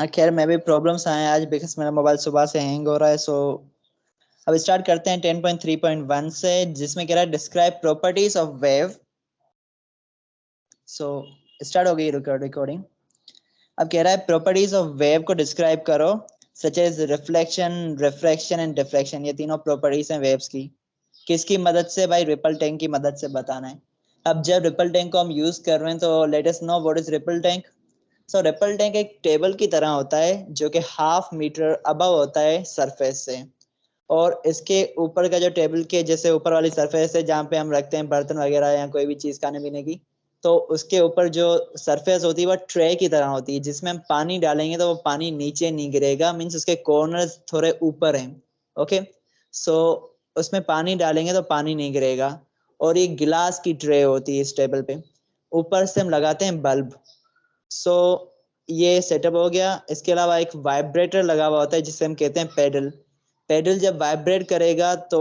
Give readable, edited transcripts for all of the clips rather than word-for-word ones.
खैर मैं भी प्रॉब्लम्स आए आज बिकॉज मेरा मोबाइल सुबह से हैंग हो रहा है। सो अब स्टार्ट करते हैं 10.3.1 से, जिसमें कह रहा है describe properties of wave. So start हो गई रिकॉर्डिंग। अब कह रहा है प्रॉपर्टीज ऑफ वेव को डिस्क्राइब करो, such as reflection, refraction and diffraction. ये तीनों प्रॉपर्टीज हैं वेव्स की। किसकी मदद से? भाई रिपल टैंक की मदद से बताना है। अब जब रिपल टैंक को हम यूज कर रहे हैं तो let us know what is ripple tank. So ripple tank एक टेबल की तरह होता है जो कि 1/2 मीटर अबव होता है सरफेस से, और इसके ऊपर का जो टेबल के जैसे ऊपर वाली सरफेस है जहाँ पे हम रखते हैं बर्तन वगैरह या कोई भी चीज खाने पीने की, तो उसके ऊपर जो सरफेस होती है वह ट्रे की तरह होती है, जिसमें हम पानी डालेंगे तो वो पानी नीचे नहीं गिरेगा, मीन्स उसके कॉर्नर्स थोड़े ऊपर हैं। ओके, सो उसमें पानी डालेंगे तो पानी नहीं गिरेगा। और ये गिलास की ट्रे होती है इस टेबल पे। ऊपर से हम लगाते हैं बल्ब। सो ये सेटअप हो गया। इसके अलावा एक वाइब्रेटर लगा हुआ होता है जिसे हम कहते हैं पेडल। पेडल जब वाइब्रेट करेगा तो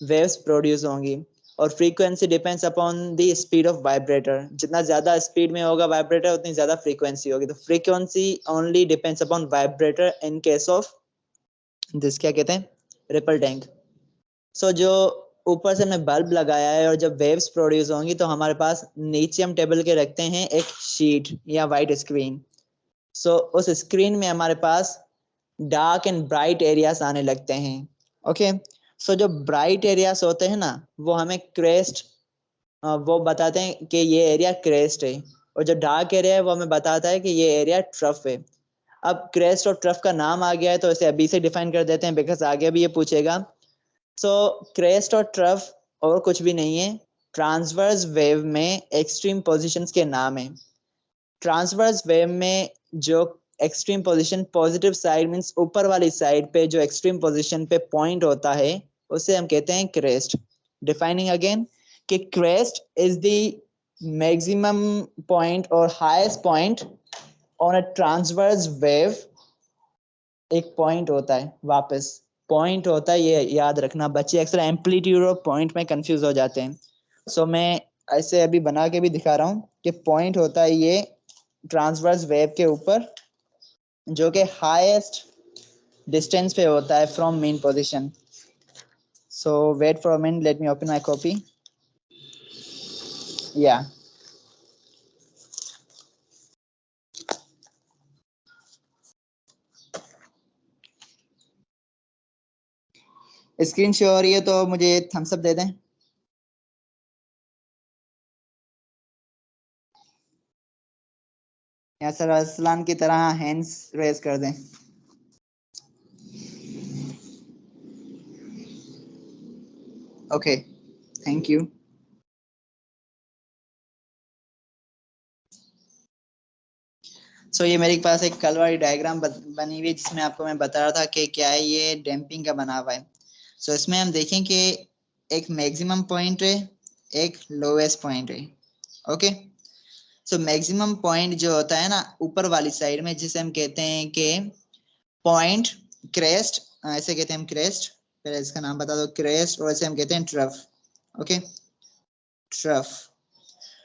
वेव्स प्रोड्यूस होंगी, और frequency depends upon the speed of vibrator. जितना ज्यादा स्पीड में होगा वाइब्रेटर उतनी ज्यादा फ्रीक्वेंसी होगी। तो frequency only depends upon vibrator in case of this, क्या कहते हैं, रिपल टैंक। सो जो ऊपर से हमने बल्ब लगाया है और जब वेव्स प्रोड्यूस होंगी तो हमारे पास नीचे हम टेबल के रखते हैं एक शीट या वाइट स्क्रीन। सो उस स्क्रीन में हमारे पास डार्क एंड ब्राइट एरियाज आने लगते हैं। ओके, सो जो ब्राइट एरियाज होते हैं ना वो हमें क्रेस्ट, वो बताते हैं कि ये एरिया क्रेस्ट है, और जो डार्क एरिया है वो हमें बताता है कि ये एरिया ट्रफ है। अब क्रेस्ट और ट्रफ का नाम आ गया है तो इसे अभी से डिफाइन कर देते हैं बिकॉज आगे भी ये पूछेगा। सो क्रेस्ट और ट्रफ और कुछ भी नहीं है, ट्रांसवर्स वेव में एक्सट्रीम पोजीशंस के नाम है। ट्रांसवर्स वेव में जो extreme position positive side means ऊपर वाली साइड पे जो एक्सट्रीम पोजीशन पे पॉइंट होता है उसे हम कहते हैं क्रेस्ट। डिफाइनिंग अगेन कि crest is the maximum point और highest point on a transverse wave. एक पॉइंट होता है, वापस पॉइंट होता है, ये याद रखना। बच्चे अक्सर एम्पलीट्यूड और पॉइंट में कंफ्यूज हो जाते हैं। सो मैं ऐसे अभी बना के भी दिखा रहा हूँ कि पॉइंट होता है ये ट्रांसवर्स वेव के ऊपर, जो कि हाईएस्ट डिस्टेंस पे होता है from mean position. So wait for a minute, let me open my copy. या स्क्रीन शो हो रही है तो मुझे थम्स अप दे दें। या सर असलान की तरह हैंड्स रेज कर दें। Okay, thank you. सो ये मेरे पास एक कल वाली डायग्राम बनी हुई है जिसमें आपको मैं बता रहा था कि क्या है, ये डैम्पिंग का बना हुआ है। सो इसमें हम देखें कि एक मैक्सिमम पॉइंट है, एक लोएस्ट पॉइंट है। ओके, सो मैक्सिमम पॉइंट जो होता है ना ऊपर वाली साइड में, जिसे हम कहते हैं कि पॉइंट क्रेस्ट, ऐसे कहते हैं हम क्रेस्ट, पहले इसका नाम बता दो, क्रेस्ट, और ऐसे हम कहते हैं trough. Okay, trough.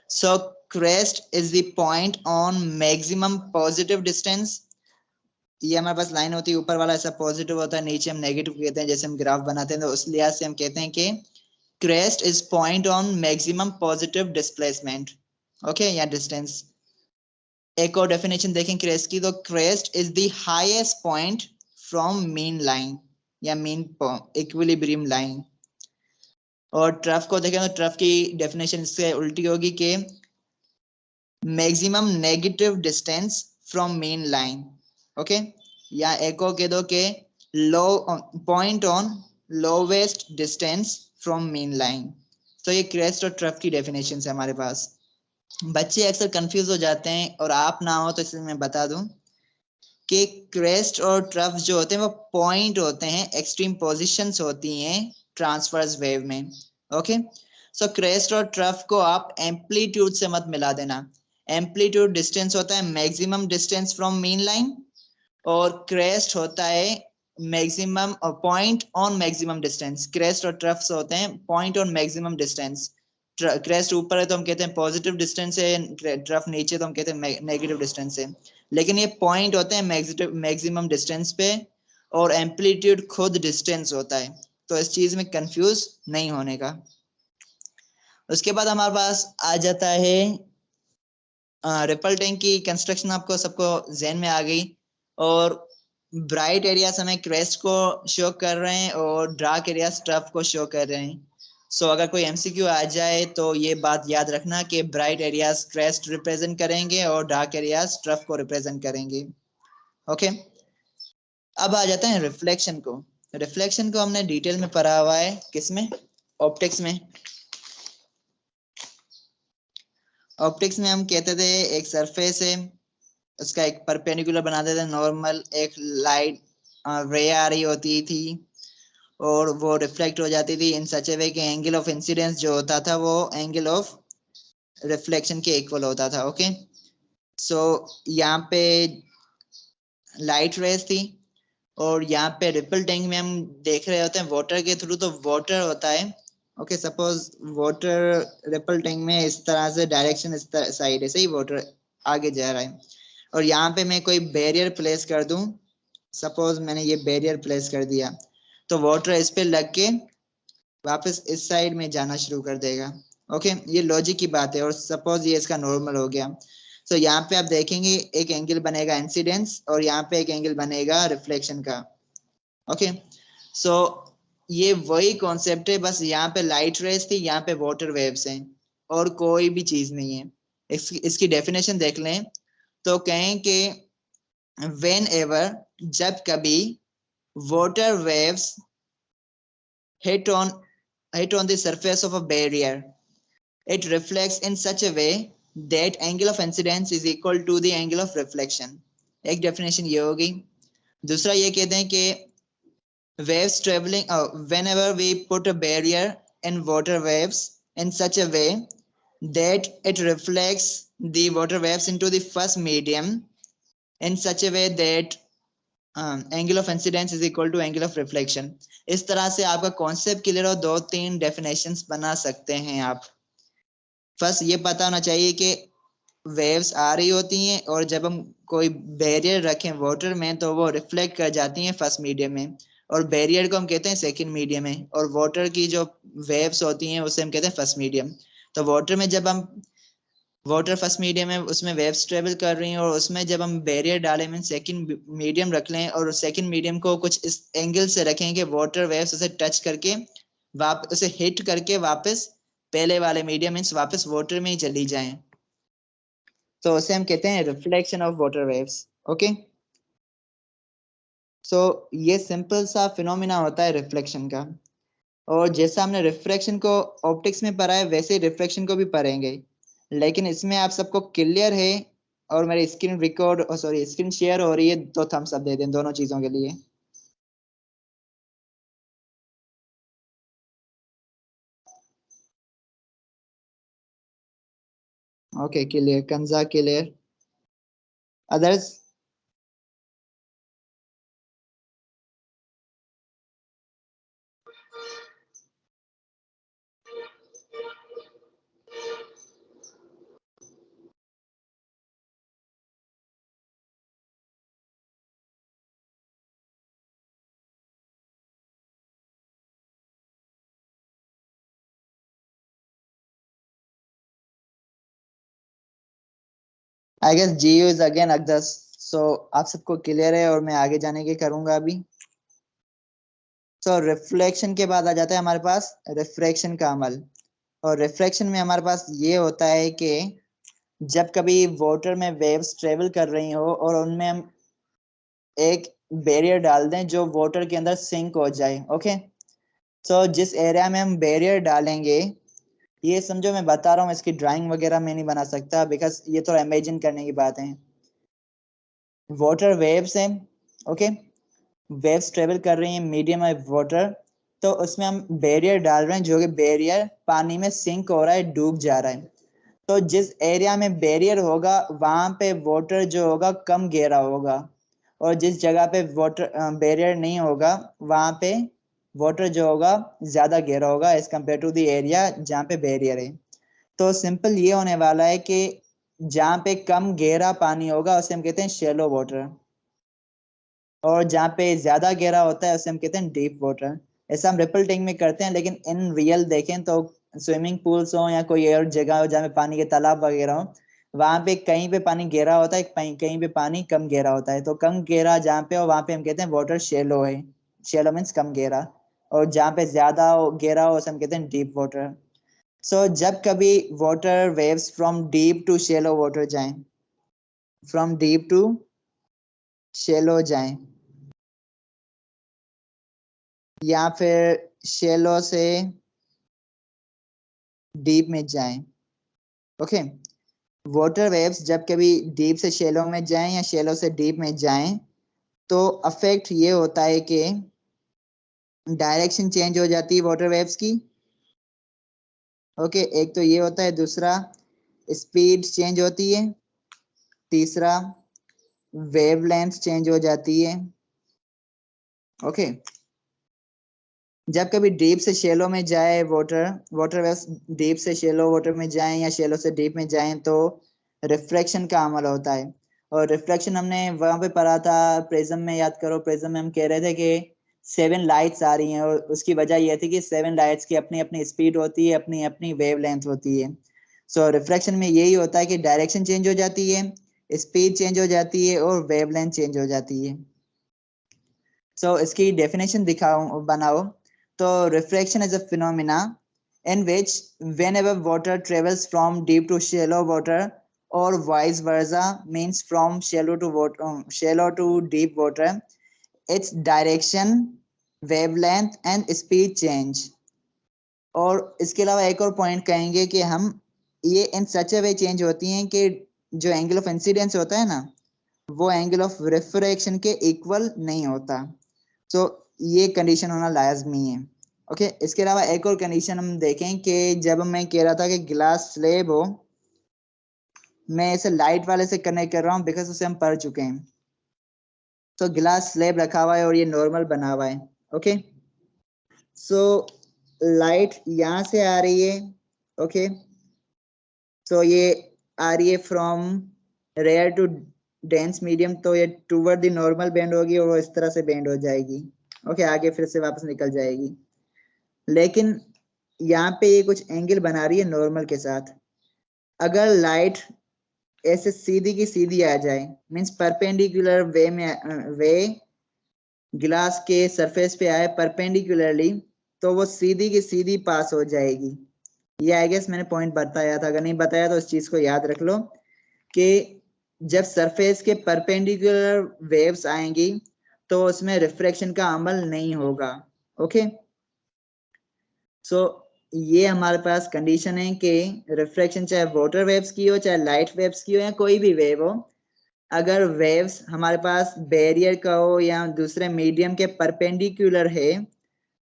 So crest is the point on maximum positive distance. ये हमारे पास लाइन होती है, ऊपर वाला ऐसा पॉजिटिव होता है, नीचे हम नेगेटिव कहते हैं। जैसे हम ग्राफ बनाते हैं तो उस लिहाज से हम कहते हैं कि crest is point on maximum positive displacement. Okay, या डिस्टेंस। एक और डेफिनेशन देखें क्रेस्ट की, तो crest is the highest point from mean line या मीन इक्विलिब्रियम लाइन। और ट्रफ को देखें तो ट्रफ की डेफिनेशन इससे उल्टी होगी कि maximum negative distance from mean line. Okay, या एक और कह दो कि low point on lowest distance from mean line. तो ये क्रेस्ट और ट्रफ की डेफिनेशन है हमारे पास। बच्चे अक्सर कंफ्यूज हो जाते हैं, और आप ना हो तो इसलिए मैं बता दूं कि क्रेस्ट और ट्रफ जो होते हैं वो पॉइंट होते हैं, एक्सट्रीम पोजीशंस होती हैं ट्रांसवर्स वेव में। ओके, सो क्रेस्ट और ट्रफ को आप एम्पलीट्यूड से मत मिला देना। एम्पलीट्यूड डिस्टेंस होता है maximum distance from mean line, और क्रेस्ट होता है maximum point on maximum distance. Crest और ट्रफ्स होते हैं point on maximum distance. Crest ऊपर है तो हम कहते हैं पॉजिटिव डिस्टेंस है, ट्रफ नीचे तो हम कहते हैं नेगेटिव डिस्टेंस है। लेकिन ये पॉइंट होते हैं मैक्सिमम डिस्टेंस पे, और एम्पलीट्यूड खुद डिस्टेंस होता है, तो इस चीज में कंफ्यूज नहीं होने का। उसके बाद हमारे पास आ जाता है रिपल टैंक की कंस्ट्रक्शन, आपको सबको जहन में आ गई। और ब्राइट एरियाज हमें क्रेस्ट को शो कर रहे हैं और डार्क एरियाज ट्रफ को शो कर रहे हैं। सो अगर कोई एमसीक्यू आ जाए तो ये बात याद रखना कि ब्राइट एरियाज क्रेस्ट रिप्रेजेंट करेंगे और डार्क एरियाज ट्रफ को रिप्रेजेंट करेंगे। ओके, अब आ जाते हैं रिफ्लेक्शन को। रिफ्लेक्शन को हमने डिटेल में पढ़ा हुआ है, किसमें? ऑप्टिक्स में। ऑप्टिक्स में हम कहते थे एक सरफेस है, उसका एक परपेंडिकुलर बनाते थे नॉर्मल, एक लाइट रे आ रही होती थी और वो रिफ्लेक्ट हो जाती थी इन सच ए वे कि एंगल ऑफ इंसिडेंस जो होता था वो एंगल ऑफ रिफ्लेक्शन के इक्वल होता था। ओके, सो यहाँ पे लाइट रेज थी और यहाँ पे रिपल टैंक में हम देख रहे होते हैं वाटर के थ्रू, तो वाटर होता है। Okay, suppose water ripple tank में इस तरह से डायरेक्शन इस साइड है, सही, वाटर आगे जा रहा है। और यहाँ पे मैं कोई बैरियर प्लेस कर दूं, सपोज मैंने ये बैरियर प्लेस कर दिया, तो वाटर इस पे लग के वापस इस साइड में जाना शुरू कर देगा। ओके, ये लॉजिक की बात है। और सपोज ये इसका नॉर्मल हो गया, तो यहाँ पे आप देखेंगे एक एंगल बनेगा इंसिडेंस और यहाँ पे एक एंगल बनेगा रिफ्लेक्शन का। ओके, सो ये वही कॉन्सेप्ट है, बस यहाँ पे लाइट रेज थी, यहाँ पे वाटर वेव्स हैं और कोई भी चीज नहीं है। इसकी डेफिनेशन देख लें तो कहें कि वेन एवर, जब कभी water waves hit on the surface of a barrier, it reflects in such a way that angle of incidence is equal to the angle of reflection। एक डेफिनेशन ये होगी। दूसरा ये कहते हैं कि waves traveling whenever we put a barrier in water waves in such a way that it reflects the water waves into the first medium in such a way that angle of incidence is equal to angle of reflection. इस तरह से आपका concept clear हो, 2-3 definitions बना सकते हैं आप। First ये पता होना चाहिए कि वेव्स आ रही होती हैं और जब हम कोई बैरियर रखें वाटर में तो वो रिफ्लेक्ट कर जाती हैं फर्स्ट मीडियम में, और बैरियर को हम कहते हैं सेकंड मीडियम में, और वाटर की जो वेव्स होती हैं उसे हम कहते हैं फर्स्ट मीडियम। तो वाटर में जब हम वाटर फर्स्ट मीडियम है, उसमें वेव्स ट्रेवल कर रही हैं, और उसमें जब हम बैरियर डालें में सेकंड मीडियम रख लें और सेकंड मीडियम को कुछ इस एंगल से रखें कि वाटर वेव्स उसे टच करके उसे हिट करके वापस पहले वाले मीडियम मींस वापस वाटर में ही चली जाएं, तो उसे हम कहते हैं reflection of water waves. Okay, so ये सिंपल सा फिनोमिना होता है रिफ्लेक्शन का। और जैसा हमने रिफ्लेक्शन को ऑप्टिक्स में पढ़ा है वैसे ही रिफ्लेक्शन को भी पढ़ेंगे, लेकिन इसमें आप सबको क्लियर है। और मेरी screen record sorry screen share हो रही है, तो थम्स अप दे दें दोनों चीजों के लिए। ओके, क्लियर, कंजा क्लियर, अदर्स? आई गेस जीयू इज अगेन अगदस। सो आप सबको क्लियर है और मैं आगे जाने की करूंगा अभी। तो रिफ्लेक्शन के बाद आ जाता है हमारे पास रिफ्रैक्शन का अमल। और रिफ्रैक्शन में हमारे पास ये होता है कि जब कभी वाटर में वेव्स ट्रेवल कर रही हो और उनमें हम एक बैरियर डाल दें जो वाटर के अंदर सिंक हो जाए। ओके, तो जिस एरिया में हम बैरियर डालेंगे, ये समझो मैं बता रहा हूँ, इसकी ड्राइंग वगैरह मैं नहीं बना सकता बिकॉज ये थोड़ा इमेजिन करने की बात है। वाटर वेव्स हैं, ओके, वेव्स ट्रेवल कर रही हैं मीडियम ऑफ वाटर, तो उसमें हम बैरियर डाल रहे हैं जो कि बैरियर पानी में सिंक हो रहा है, डूब जा रहा है। तो जिस एरिया में बैरियर होगा वहां पे वाटर जो होगा कम गहरा होगा, और जिस जगह पे वाटर बैरियर नहीं होगा वहां पे वाटर जो होगा ज्यादा गहरा होगा as compared to the area जहाँ पे बैरियर है। तो सिंपल ये होने वाला है कि जहाँ पे कम गहरा पानी होगा उसे हम कहते हैं शेलो वाटर, और जहाँ पे ज्यादा गहरा होता है उसे हम कहते हैं डीप वाटर। ऐसा हम रिपल टैंक में करते हैं, लेकिन इन रियल देखें तो स्विमिंग पूल्स हो या कोई और जगह हो जहाँ पे पानी के तालाब वगैरह हो, वहां पे कहीं पे पानी गहरा होता है, कहीं पे पानी कम गहरा होता है। तो कम गहरा जहाँ पे हो वहां पे हम कहते हैं वाटर शेलो है। शेलो मीन्स कम गहरा, और जहाँ पे ज्यादा गहरा हो उसे हम कहते हैं डीप वाटर। सो जब कभी water waves from deep to shallow water जाएं, फ्रॉम डीप टू शेलो जाएं, या फिर शेलो से डीप में जाएं, ओके। वाटर वेव्स जब कभी डीप से शेलो में जाएं या शेलो से डीप में जाएं, तो अफेक्ट ये होता है कि डायरेक्शन चेंज हो जाती है वाटर वेव्स की, ओके। एक तो ये होता है, दूसरा स्पीड चेंज होती है, तीसरा वेवलेंथ चेंज हो जाती है, ओके। जब कभी डीप से शेलो में जाए वाटर वेव्स डीप से शेलो वाटर में जाएं या शेलो से डीप में जाएं, तो रिफ्रैक्शन का अमल होता है। और रिफ्रैक्शन हमने वहां पे पढ़ा था प्रिज्म में, याद करो। प्रिज्म में हम कह रहे थे कि 7 लाइट्स आ रही हैं, और उसकी वजह यह थी कि 7 लाइट्स की अपनी अपनी स्पीड होती है, अपनी अपनी वेवलेंथ होती है। सो रिफ्रैक्शन में यही होता है कि डायरेक्शन चेंज हो जाती है, स्पीड चेंज हो जाती है, और वेवलेंथ चेंज हो जाती है। सो इसकी डेफिनेशन दिखाओ, बनाओ। तो refraction is a phenomena in which whenever water travels from deep to shallow water, or vice versa, means from shallow to deep water, its direction, wavelength and speed change। और इसके अलावा एक और पॉइंट कहेंगे कि हम ये इन सच वे चेंज होती हैं कि जो एंगल ऑफ इंसिडेंस होता है ना, वो एंगल ऑफ रिफ्रैक्शन के इक्वल नहीं होता। तो ये कंडीशन होना लाजमी है, ओके। इसके अलावा एक और कंडीशन हम देखें कि जब मैं कह रहा था कि ग्लास स्लेब हो, मैं इसे लाइट वाले से कनेक्ट कर रहा हूँ बिकॉज उसे हम पढ़ चुके हैं। तो ग्लास स्लेब रखा हुआ है और ये नॉर्मल बना हुआ है, ओके। सो लाइट यहाँ से आ रही है, ओके। सो ये आ रही है from rare to dense medium, तो ये टूवर्ड द नॉर्मल बेंड होगी और वो इस तरह से बेंड हो जाएगी, ओके। आगे फिर से वापस निकल जाएगी। लेकिन यहाँ पे ये कुछ एंगल बना रही है नॉर्मल के साथ। अगर लाइट ऐसे सीधी की सीधी आ जाए, मींस परपेंडिकुलर वे में वे गिलास के सरफेस पे आए परपेंडिकुलरली, तो वो सीधी की सीधी पास हो जाएगी। ये आई गेस मैंने पॉइंट बताया था, अगर नहीं बताया तो इस चीज को याद रख लो कि जब सरफेस के परपेंडिकुलर वेव्स आएंगी तो उसमें रिफ्रैक्शन का अमल नहीं होगा, ओके। सो ये हमारे पास कंडीशन है कि रिफ्रैक्शन चाहे वाटर वेव्स की हो, चाहे लाइट वेव्स की हो, या कोई भी वेव हो, अगर वेव्स हमारे पास बैरियर का हो या दूसरे मीडियम के परपेंडिकुलर है,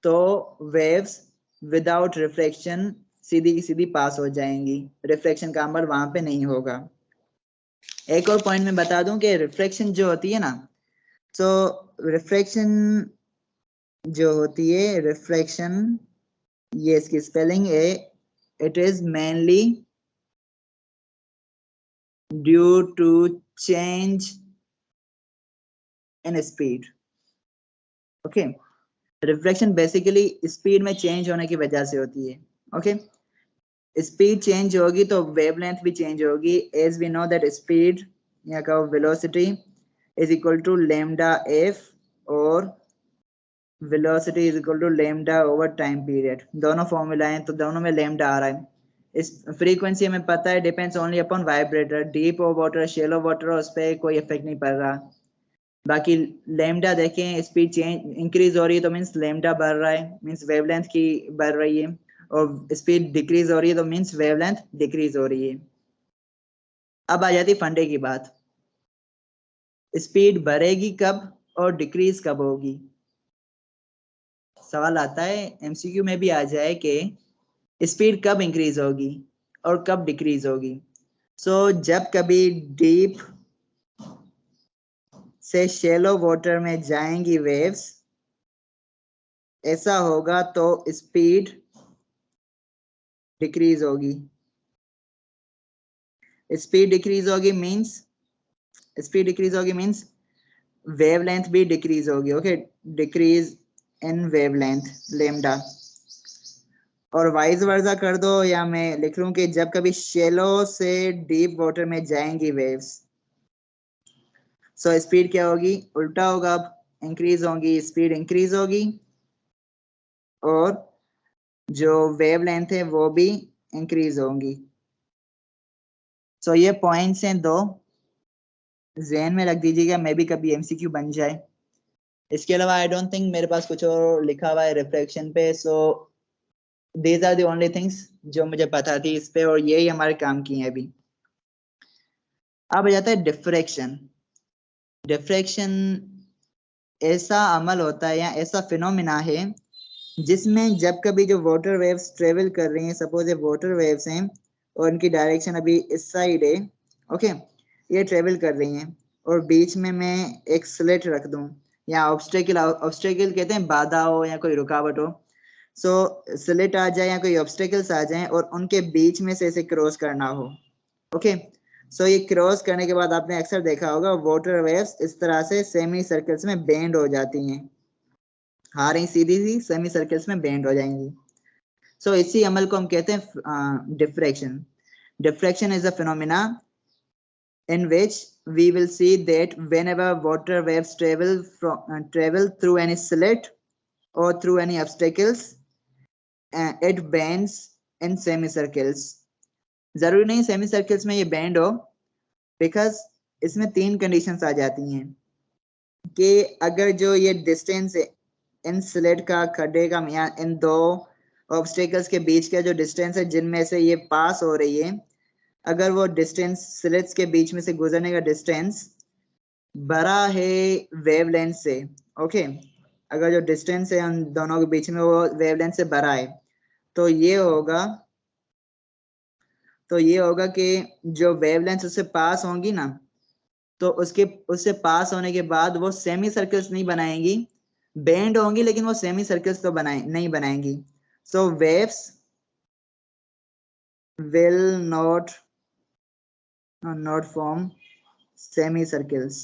तो वेव्स विदाउट रिफ्रैक्शन सीधी की सीधी पास हो जाएंगी, रिफ्रैक्शन का अमल वहां पे नहीं होगा। एक और पॉइंट में बता दूं कि रिफ्रैक्शन जो होती है ना, तो रिफ्रैक्शन जो होती है, रिफ्रैक्शन, ये इसकी स्पेलिंग है, it is mainly due to change in speed, okay. Refraction basically speed में चेंज होने की वजह से होती है, ओके। स्पीड चेंज होगी तो वेवलेंथ भी चेंज होगी। As we know that speed या कहो velocity is equal to lambda F, और velocity is equal to lambda over time period. दोनों फॉर्मूला हैं तो दोनों में लैम्डा आ रहा है। इस फ्रीक्वेंसी हमें पता है depends only upon vibrator, deep water shallow water उस पर कोई इफेक्ट नहीं पड़ रहा। बाकी लैम्डा देखें, स्पीड चेंज इंक्रीज हो रही है तो मींस लैम्डा बढ़ रहा है, मींस वेवलेंथ की बढ़ रही है, और स्पीड डिक्रीज हो रही है तो मींस वेवलेंथ डिक्रीज हो रही है। अब आ जाती फंडे की बात, स्पीड बढ़ेगी कब और डिक्रीज कब होगी। सवाल आता है एमसीक्यू में भी आ जाए कि स्पीड कब इंक्रीज होगी और कब डिक्रीज होगी। सो जब कभी डीप से शेलो वाटर में जाएंगी वेव्स, ऐसा होगा तो स्पीड डिक्रीज होगी, स्पीड डिक्रीज होगी मीन्स वेवलेंथ भी डिक्रीज होगी। Okay, decrease in wavelength lambda. और वाइज वर्सा कर दो, या मैं लिख लूं कि जब कभी शेलो से डीप वाटर में जाएंगी वेव्स, सो स्पीड क्या होगी, उल्टा होगा, अब इंक्रीज होगी, स्पीड इंक्रीज होगी, और जो वेवलेंथ है वो भी इंक्रीज होंगी। सो ये पॉइंट्स हैं दो, ज़हन में रख दीजिएगा, मे भी कभी एमसीक्यू बन जाए। इसके अलावा आई डोंट थिंक मेरे पास कुछ और लिखा हुआ है रिफ्लेक्शन पे। So these are the only things जो मुझे पता थी इस पे, और यही हमारे काम की है अभी। अब आ जाता है डिफ्रैक्शन। डिफ्रैक्शन ऐसा अमल होता है या ऐसा फिनोमिना है जिसमें जब कभी जो वाटर वेव्स ट्रेवल कर रही हैं, सपोज ये वाटर वेव्स हैं और इनकी डायरेक्शन अभी इस साइड है, ओके, ये ट्रेवल कर रही हैं, और बीच में मैं एक स्लिट रख दूं, या ऑब्स्टेकल कहते हैं बाधा हो या कोई रुकावट हो, सो स्लिट आ जाए या कोई ऑब्स्टेकल्स आ जाएं और उनके बीच में से इसे क्रॉस करना हो, ओके। सो ये क्रॉस करने के बाद आपने अक्सर देखा होगा वाटर वेव्स इस तरह से सेमी सर्कल्स में बेंड हो जाती हैं, आ रही सीधी सी सेमी सर्कल्स में बेंड हो जाएंगी। सो इसी अमल को हम कहते हैं diffraction. Diffraction is a phenomena in which we will see that whenever water waves travel through any slit or through any obstacles, it bends in semicircles. जरूरी नहीं semicircles में ये bend हो, because इसमें तीन conditions आ जाती हैं कि अगर जो ये distance है इन स्लिट का, खड्डे का, या इन दो ऑब्स्टेकल्स के बीच का जो डिस्टेंस है जिनमें से ये पास हो रही है, अगर वो डिस्टेंस स्लिट्स के बीच में से गुजरने का डिस्टेंस बड़ा है वेवलेंथ से, ओके, अगर जो डिस्टेंस है उन दोनों के बीच में वो वेवलेंथ से बड़ा है, तो ये होगा कि जो वेवलेंथ उससे पास होंगी ना, तो उससे पास होने के बाद वो सेमी सर्कल्स नहीं बनाएंगी, बेंड होंगी, लेकिन वो सेमी सर्कल्स तो नहीं बनाएंगी। So waves will not form semi circles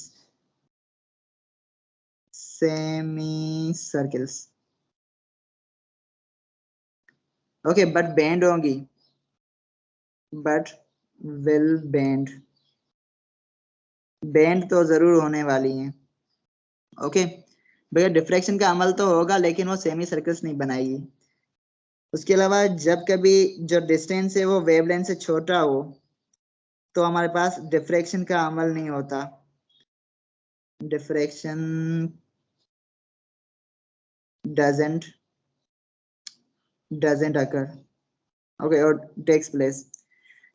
okay, but bend होंगी, बट विल बेंड तो जरूर होने वाली हैं, ओके। भैया डिफ्रैक्शन का अमल तो होगा, लेकिन वो सेमी सर्कल्स नहीं बनाएगी। उसके अलावा जब कभी जो डिस्टेंस है वो वेवलेंथ से छोटा हो, तो हमारे पास डिफ्रैक्शन का अमल नहीं होता, डिफ्रैक्शन doesn't occur, okay, और takes place।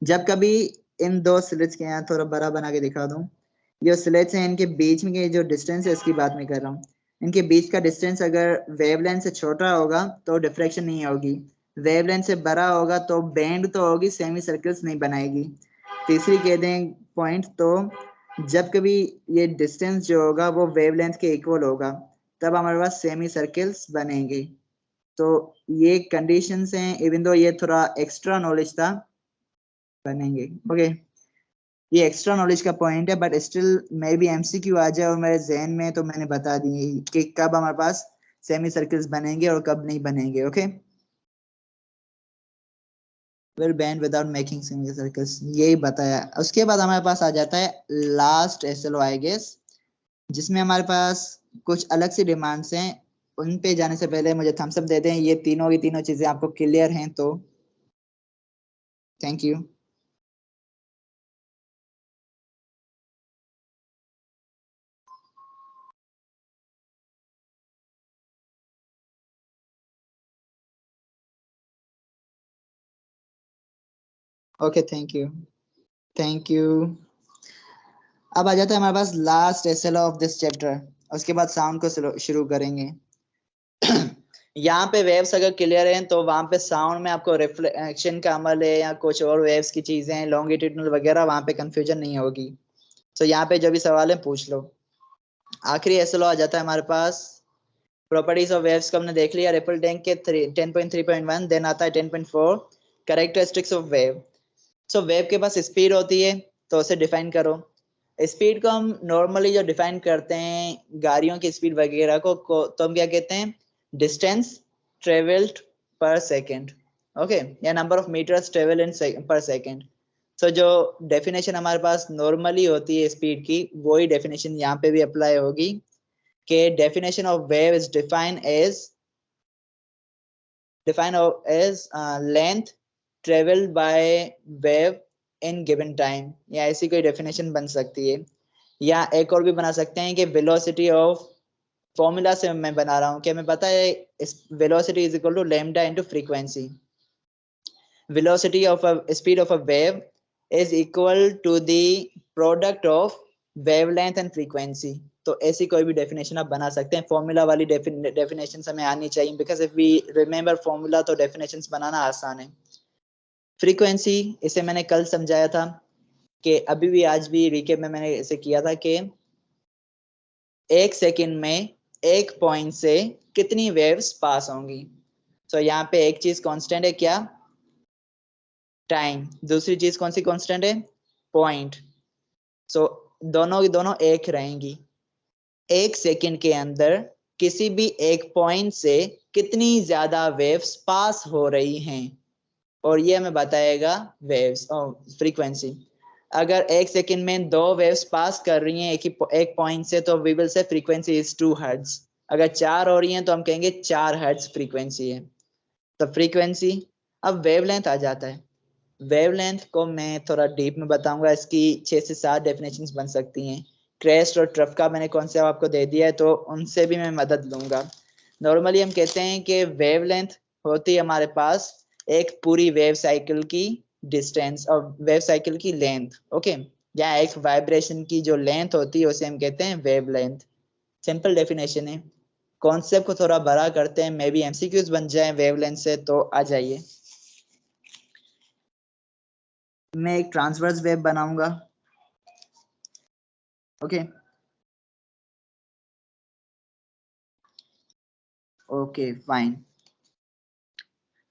जब कभी इन दो स्लिट्स के, यहाँ थोड़ा बड़ा बना के दिखा दूं, ये स्लिट्स हैं, इनके बीच में जो डिस्टेंस है इसकी बात मैं कर रहा हूँ, इनके बीच का डिस्टेंस अगर वेवलेंथ से छोटा होगा तो डिफ्रैक्शन नहीं होगी, वेवलेंथ से बड़ा होगा तो बेंड तो होगी, सेमी सर्कल्स नहीं बनाएगी। तीसरी कह दें पॉइंट, तो जब कभी ये डिस्टेंस जो होगा वो वेवलेंथ के इक्वल होगा, तब हमारे पास सेमी सर्कल्स बनेंगे। तो ये कंडीशंस हैं, इवन दो ये थोड़ा एक्स्ट्रा नॉलेज था, बनेंगे, ओके। ये एक्स्ट्रा नॉलेज का पॉइंट है, but still maybe MCQ आ जाए और मेरे जहन में, तो मैंने बता दी कि कब हमारे पास सेमी सर्कल्स बनेंगे और कब नहीं बनेंगे, okay. Will bend without making semi circles, यही बताया। उसके बाद हमारे पास आ जाता है लास्ट एसएलओ आई गेस, जिसमें हमारे पास कुछ अलग सी डिमांड्स हैं। उन पे जाने से पहले मुझे थम्स अप दे दें, ये तीनों की तीनों चीजें आपको क्लियर हैं तो thank you. Okay, thank you. अब आ जाता है हमारे पास last SLO of this chapter, उसके बाद साउंड को शुरू करेंगे। यहाँ पे वेव्स अगर क्लियर हैं तो वहां पे साउंड में आपको रिफ्लेक्शन का अमल है या कुछ और वेव्स की चीजें हैं, लॉन्गिट्यूडनल वगैरह, वहां पे कंफ्यूजन नहीं होगी। तो यहाँ पे जो भी सवाल है पूछ लो। आखिरी एसएलओ आ जाता है हमारे पास प्रॉपर्टीज ऑफ वेव्स को हमने देख लिया, रिपल टैंक के 10.3.1, देन आता है 10.4 characteristics of wave. So wave के पास स्पीड होती है, तो उसे डिफाइन करो। स्पीड को हम नॉर्मली जो डिफाइन करते हैं गाड़ियों की स्पीड वगैरह को तो हम क्या कहते हैं, distance travelled per second, okay, या number of metres travel in per second. सो जो डेफिनेशन हमारे पास नॉर्मली होती है स्पीड की, वही डेफिनेशन यहाँ पे भी अप्लाई होगी कि definition of wave is defined as length travelled by wave in given time, या ऐसी कोई डेफिनेशन बन सकती है। या एक और भी बना सकते हैं कि वेलोसिटी ऑफ, फॉर्मूला से मैं बना रहा हूं कि हमें पता है velocity is equal to lambda into frequency. velocity of a speed of a wave is equal to the product of wavelength and frequency। तो ऐसी कोई भी डेफिनेशन आप बना सकते हैं। फॉर्मूला वाली डेफिनेशन हमें आनी चाहिए, because if we remember formula तो डेफिनेशंस बनाना आसान है। फ्रीक्वेंसी, इसे मैंने कल समझाया था कि अभी भी आज भी रिकेप में मैंने इसे किया था कि एक सेकंड में एक पॉइंट से कितनी वेव्स पास होंगी। तो यहाँ पे एक चीज कांस्टेंट है, क्या, टाइम। दूसरी चीज कौन सी कांस्टेंट है, पॉइंट। सो दोनों की दोनों एक रहेंगी। एक सेकंड के अंदर किसी भी एक पॉइंट से कितनी ज्यादा वेव्स पास हो रही हैं, और ये हमें बताएगा वेव्स फ्रीक्वेंसी। अगर एक सेकंड में 2 वेव्स पास कर रही हैं एक पॉइंट से, तो we will say frequency is 2 hertz. अगर 4 हो रही हैं तो हम कहेंगे 4 हर्ट्ज फ्रीक्वेंसी है। तो फ्रीक्वेंसी। अब वेवलेंथ आ जाता है। वेवलेंथ को मैं थोड़ा डीप में बताऊंगा, इसकी 6 से 7 डेफिनेशंस बन सकती हैं। क्रेस्ट और ट्रफ का मैंने कॉन्सेप्ट आपको दे दिया है, तो उनसे भी मैं मदद लूंगा। नॉर्मली हम कहते हैं कि वेवलेंथ होती है हमारे पास एक पूरी वेव साइकिल की डिस्टेंस और वेव साइकिल की लेंथ, ओके, या एक वाइब्रेशन की जो लेंथ होती है उसे हम कहते हैं वेवलेंथ। सिंपल डेफिनेशन है। कॉन्सेप्ट को थोड़ा बड़ा करते हैं, मे बी एमसीक्यूज बन जाए वेवलेंथ से, तो आ जाइए। मैं एक ट्रांसवर्स वेव बनाऊंगा, ओके ओके फाइन।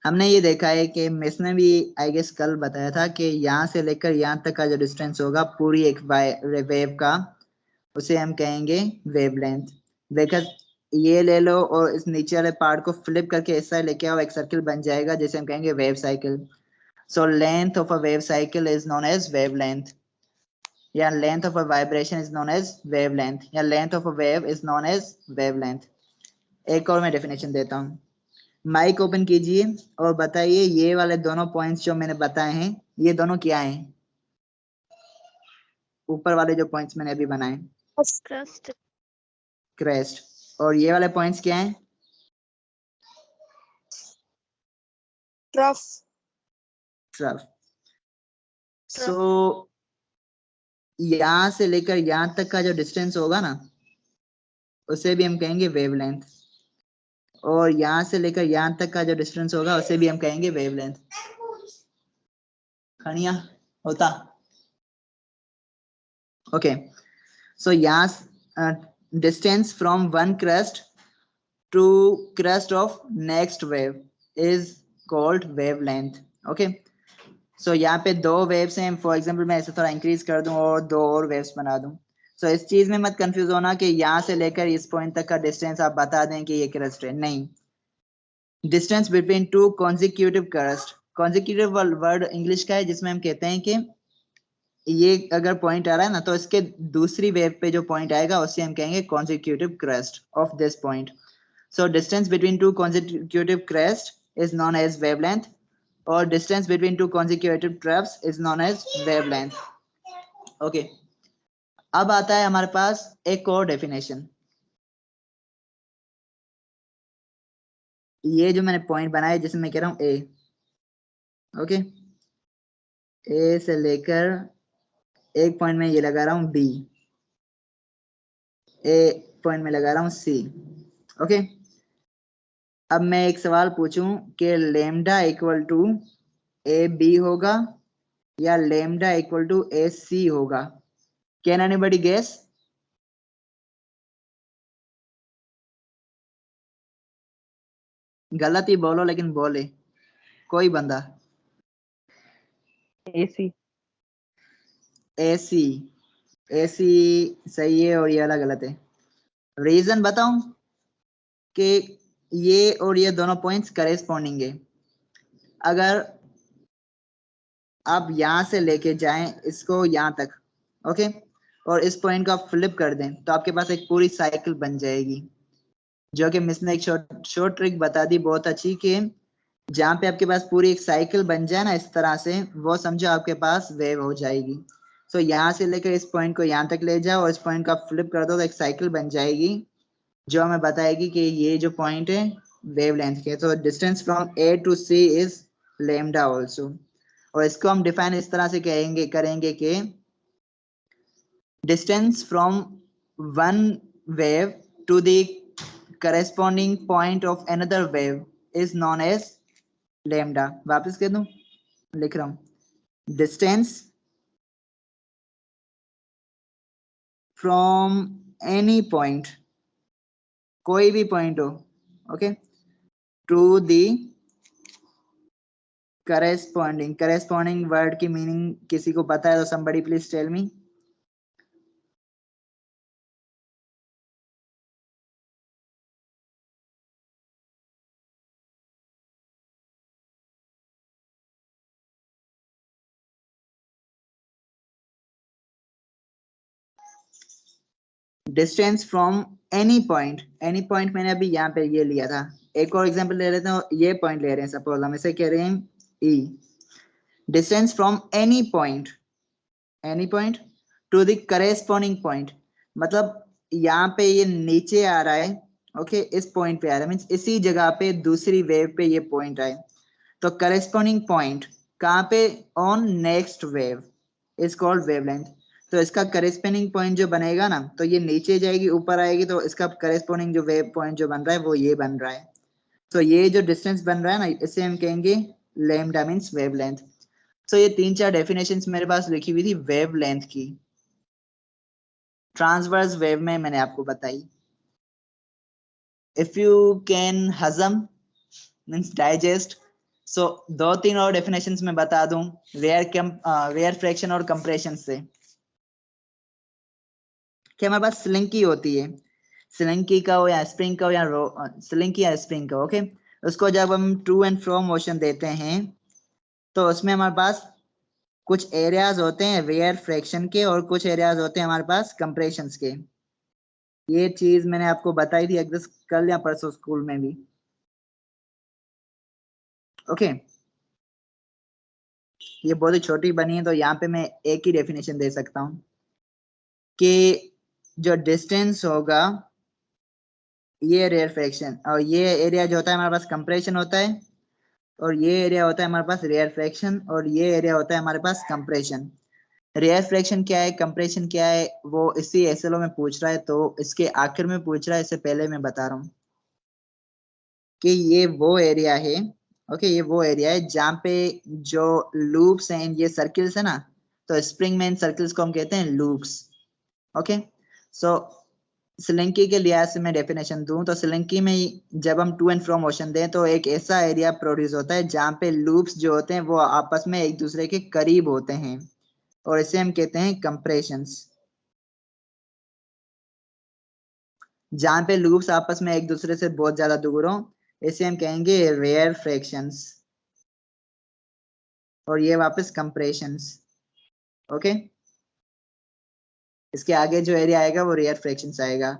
हमने ये देखा है कि इसने भी आई गेस कल बताया था कि यहाँ से लेकर यहाँ तक का जो डिस्टेंस होगा पूरी एक वेव का, उसे हम कहेंगे वेवलेंथ। बिकॉज ये ले लो और इस नीचे वाले पार्ट को फ्लिप करके इस साइड लेके आओ, एक सर्किल बन जाएगा जिसे हम कहेंगे wave cycle. So length of a wave cycle is known as wavelength, या length of a vibration is known as wavelength, या length of a wave is known as wavelength. एक और मैं डेफिनेशन देता हूँ। माइक ओपन कीजिए और बताइए ये वाले दोनों पॉइंट्स जो मैंने बताए हैं, ये दोनों क्या हैं? ऊपर वाले जो पॉइंट्स मैंने अभी बनाए, क्रेस्ट। क्रेस्ट। और ये वाले पॉइंट्स क्या हैं? ट्रफ। ट्रफ। सो यहां से लेकर यहां तक का जो डिस्टेंस होगा ना, उसे भी हम कहेंगे वेवलेंथ। और यहां से लेकर यहां तक का जो डिस्टेंस होगा उसे भी हम कहेंगे वेवलेंथ। खनिया होता, ओके। सो यहाँ distance from one crest to crest of next wave is called wavelength, okay। So यहाँ पे 2 वेव्स हैं, फॉर एग्जांपल मैं इसे थोड़ा इंक्रीज कर दूं और 2 और वेव्स बना दूं। सो इस चीज में मत कंफ्यूज होना कि यहाँ से लेकर इस पॉइंट तक का डिस्टेंस आप बता दें कि ये क्रेस्ट है, नहीं। Distance between 2 consecutive crest, consecutive word English का है जिसमें हम कहते हैं कि ये अगर पॉइंट आ रहा है ना, तो इसके दूसरी वेव पे जो पॉइंट आएगा उसे हम कहेंगे consecutive crest of this point। So distance between 2 consecutive crests is known as wavelength, or distance between 2 consecutive troughs is known as wavelength, okay। अब आता है हमारे पास एक और डेफिनेशन। ये जो मैंने पॉइंट बनाया जिसमें मैं कह रहा हूं ए, ओके, ए से लेकर एक पॉइंट में ये लगा रहा हूं बी, ए पॉइंट में लगा रहा हूं सी, ओके। अब मैं एक सवाल पूछूं कि lambda equal to A B होगा या lambda equal to A C होगा? Can anybody guess? गलत ही बोलो लेकिन बोले कोई बंदा। AC. AC. AC सही है और ये वाला गलत है। रीजन बताऊं कि ये और ये दोनों पॉइंट्स करेस्पॉन्डिंग है। अगर आप यहां से लेके जाएं इसको यहां तक, ओके, और इस पॉइंट को आप फ्लिप कर दें तो आपके पास एक पूरी साइकिल बन जाएगी, जो कि मिस ने एक शॉर्ट ट्रिक बता दी बहुत अच्छी कि जहां पे आपके पास पूरी एक साइकिल बन जाए ना इस तरह से, वो समझो आपके पास वेव हो जाएगी। तो यहाँ से लेकर इस पॉइंट को यहाँ तक ले जाओ और इस पॉइंट को आप फ्लिप कर दो तो एक साइकिल बन जाएगी जो हमें बताएगी कि ये जो पॉइंट है वेवलेंथ के। तो distance from A to C is lambda also. और इसको हम डिफाइन इस तरह से करेंगे कि distance from one wave to the corresponding point of another wave is known as lambda। वापस कह दूं, लिख रहा हूं, डिस्टेंस फ्रॉम एनी पॉइंट, कोई भी पॉइंट हो, okay, to the corresponding word की मीनिंग किसी को पता है तो somebody please tell me। Distance from any point मैंने अभी यहाँ पे ये लिया था। एक और एग्जांपल ले लेते हैं, ये पॉइंट ले रहे हैं, सपोज हम इसे कह रहे हैं E। Distance from any point two the corresponding point, मतलब यहाँ पे ये नीचे आ रहा है, ओके, इस पॉइंट पे आ रहा है, मीन्स इसी जगह पे दूसरी वेव पे ये पॉइंट आए, तो करेस्पॉन्डिंग पॉइंट कहाँ पे, on next wave is called wavelength. तो इसका करेस्पॉन्डिंग पॉइंट जो बनेगा ना, तो ये नीचे जाएगी ऊपर आएगी, तो इसका करेस्पॉन्डिंग जो वेव पॉइंट जो बन रहा है वो ये बन रहा है। तो ये जो डिस्टेंस बन रहा है ना, इसे हम कहेंगे लैम्डा मीन्स वेवलेंथ। तो ये 3-4 डेफिनेशंस मेरे पास लिखी हुई थी वेवलेंथ की। ट्रांसवर्स वेव में मैंने आपको बताई। इफ यू कैन हजम मीन्स डाइजेस्ट, सो 2-3 और डेफिनेशंस में बता दूं रेयर फ्रैक्शन और कंप्रेशन से, कि हमारे पास स्लिंकी होती है, स्लिंकी का हो या स्प्रिंग का हो या स्लिंकी या स्प्रिंग का, ओके, उसको जब हम टू एंड फ्रो मोशन देते हैं तो उसमें हमारे पास कुछ एरियाज होते हैं रेयर फ्रैक्शन के और कुछ एरियाज होते हैं हमारे पास कंप्रेशंस के। ये चीज मैंने आपको बताई थी एग्जैक्ट कल या परसों स्कूल में भी, ओके। ये बहुत ही छोटी बनी है तो यहाँ पे मैं एक ही डेफिनेशन दे सकता हूँ कि जो डिस्टेंस होगा ये रेयर फ्रैक्शन, और ये एरिया जो होता है हमारे पास कंप्रेशन होता है, और ये एरिया होता है हमारे पास रेयर फ्रैक्शन, और ये एरिया होता है हमारे पास कंप्रेशन। रेयर फ्रैक्शन क्या है, कंप्रेशन क्या है, वो इसी एसएलओ में पूछ रहा है, तो इसके आखिर में पूछ रहा है, इससे पहले मैं बता रहा हूँ कि ये वो एरिया है, ओके, ये वो एरिया है जहाँ पे जो लूप्स हैं, ये सर्किल्स है ना, तो स्प्रिंग में इन सर्किल्स को हम कहते हैं लूप्स, ओके। सो स्लिंकी के लिहाज से मैं डेफिनेशन दूं तो स्लिंकी में जब हम टू एंड फ्रो मोशन दें तो एक ऐसा एरिया प्रोड्यूस होता है जहाँ पे लूप्स जो होते हैं वो आपस में एक दूसरे के करीब होते हैं, और इसे हम कहते हैं कंप्रेशंस। जहाँ पे लूप्स आपस में एक दूसरे से बहुत ज्यादा दूर हो, इसे हम कहेंगे रेयर फ्रैक्शंस, और ये वापस कंप्रेशंस, ओके। इसके आगे जो एरिया आएगा वो रेयर फ्रैक्शंस आएगा।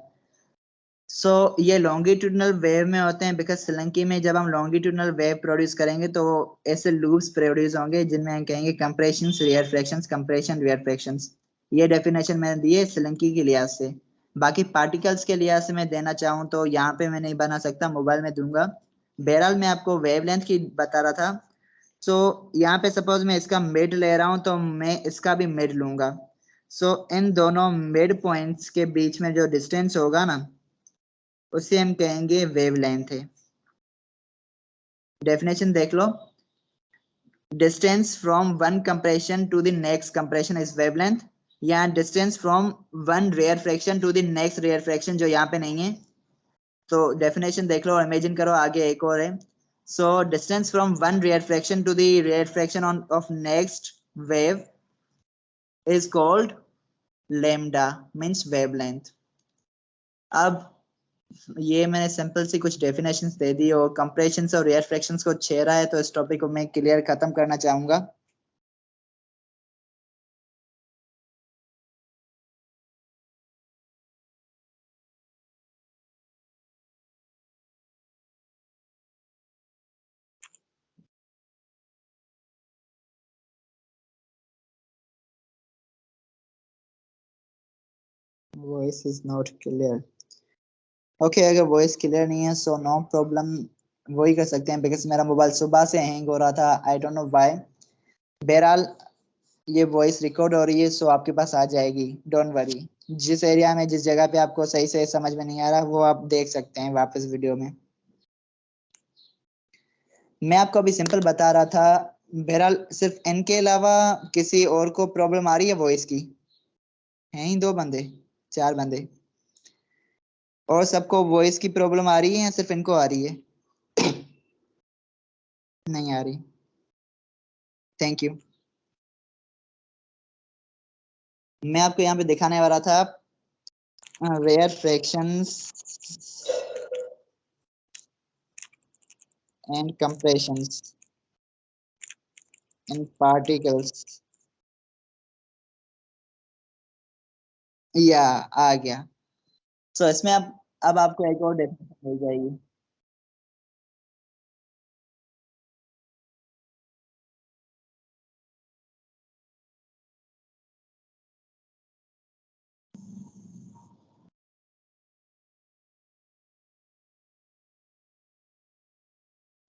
सो ये लॉन्गिट्यूडनल वेव में होते हैं, बिकॉज स्लिंकी में जब हम लॉन्गिट्यूडनल वेव प्रोड्यूस करेंगे तो ऐसे लूप्स प्रोड्यूस होंगे जिनमें हम कहेंगे compressions, rarefactions, compression, rarefactions. ये डेफिनेशन मैंने दी है स्लिंकी के लिहाज से। बाकी पार्टिकल्स के लिहाज से मैं देना चाहूँ तो यहाँ पे मैं नहीं बना सकता, मोबाइल में दूंगा। बहरहाल मैं आपको वेवलेंथ की बता रहा था। सो यहाँ पे सपोज मैं इसका मिड ले रहा हूँ तो मैं इसका भी मिड लूंगा। सो इन दोनों मिड पॉइंट्स के बीच में जो डिस्टेंस होगा ना, उसे हम कहेंगे वेवलेंथ है। डेफिनेशन देख लो, distance from one compression to the next compression is wavelength, या distance from one rarefaction to the next rarefaction जो यहाँ पे नहीं है। तो डेफिनेशन देख लो और इमेजिन करो आगे एक और है। So distance from one rarefaction to the rarefaction of next wave is called lambda, means wavelength. अब ये मैंने सिंपल सी कुछ डेफिनेशंस दे दी और कंप्रेशंस और रेयर फ्रैक्शंस को छेड़ा है, तो इस टॉपिक को मैं क्लियर खत्म करना चाहूंगा। Voice is not clear. Okay, अगर वॉइस क्लियर नहीं है सो नो प्रॉब्लम, वही कर सकते हैं, बिकॉज मेरा मोबाइल सुबह से हैंग हो रहा था, आई डोंट नो व्हाई। बहरहाल ये वॉइस रिकॉर्ड हो रही है, सो आपके पास आ जाएगी, डोंट वरी। जिस एरिया में, जिस जगह पे आपको सही से समझ में नहीं आ रहा, वो आप देख सकते हैं वापस वीडियो में। मैं आपको अभी सिंपल बता रहा था। बहरहाल सिर्फ इनके अलावा किसी और को प्रॉब्लम आ रही है वॉइस की? हैं ही 2 बंदे, 4 बंदे, और सबको वॉइस की प्रॉब्लम आ रही है या सिर्फ इनको आ रही है? नहीं आ रही। Thank you. मैं आपको यहाँ पे दिखाने वाला था rarefactions and compressions in particles. या आ गया। सो इसमें अब आपको एक और डेफिनेशन मिल जाएगी।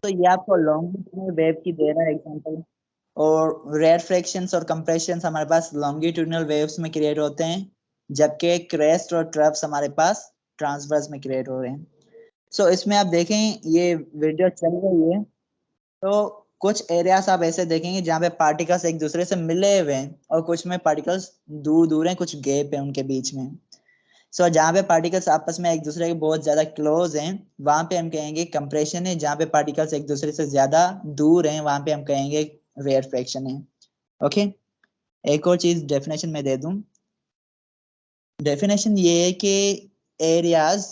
तो ये आपको लॉन्गिट्यूडनल वेव की दे रहा है एग्जांपल, और रेयर फ्रैक्शंस और कंप्रेशंस हमारे पास लॉन्गिट्यूडनल वेव्स में क्रिएट होते हैं, जबकि क्रेस्ट और ट्रफ्स हमारे पास ट्रांसवर्स में क्रिएट हो रहे हैं। सो इसमें आप देखें, ये वीडियो चल रही है, तो कुछ एरियाज आप ऐसे देखेंगे जहाँ पे पार्टिकल्स एक दूसरे से मिले हुए हैं, और कुछ में पार्टिकल्स दूर दूर हैं, कुछ गैप है उनके बीच में। सो जहाँ पे पार्टिकल्स आपस में एक दूसरे के बहुत ज्यादा क्लोज हैं, वहां पे हम कहेंगे कंप्रेशन है। जहाँ पे पार्टिकल्स एक दूसरे से ज्यादा दूर हैं, वहां पे हम कहेंगे रेयर फ्रैक्शन है। ओके, एक और चीज डेफिनेशन में दे दूं। डेफिनेशन ये है कि areas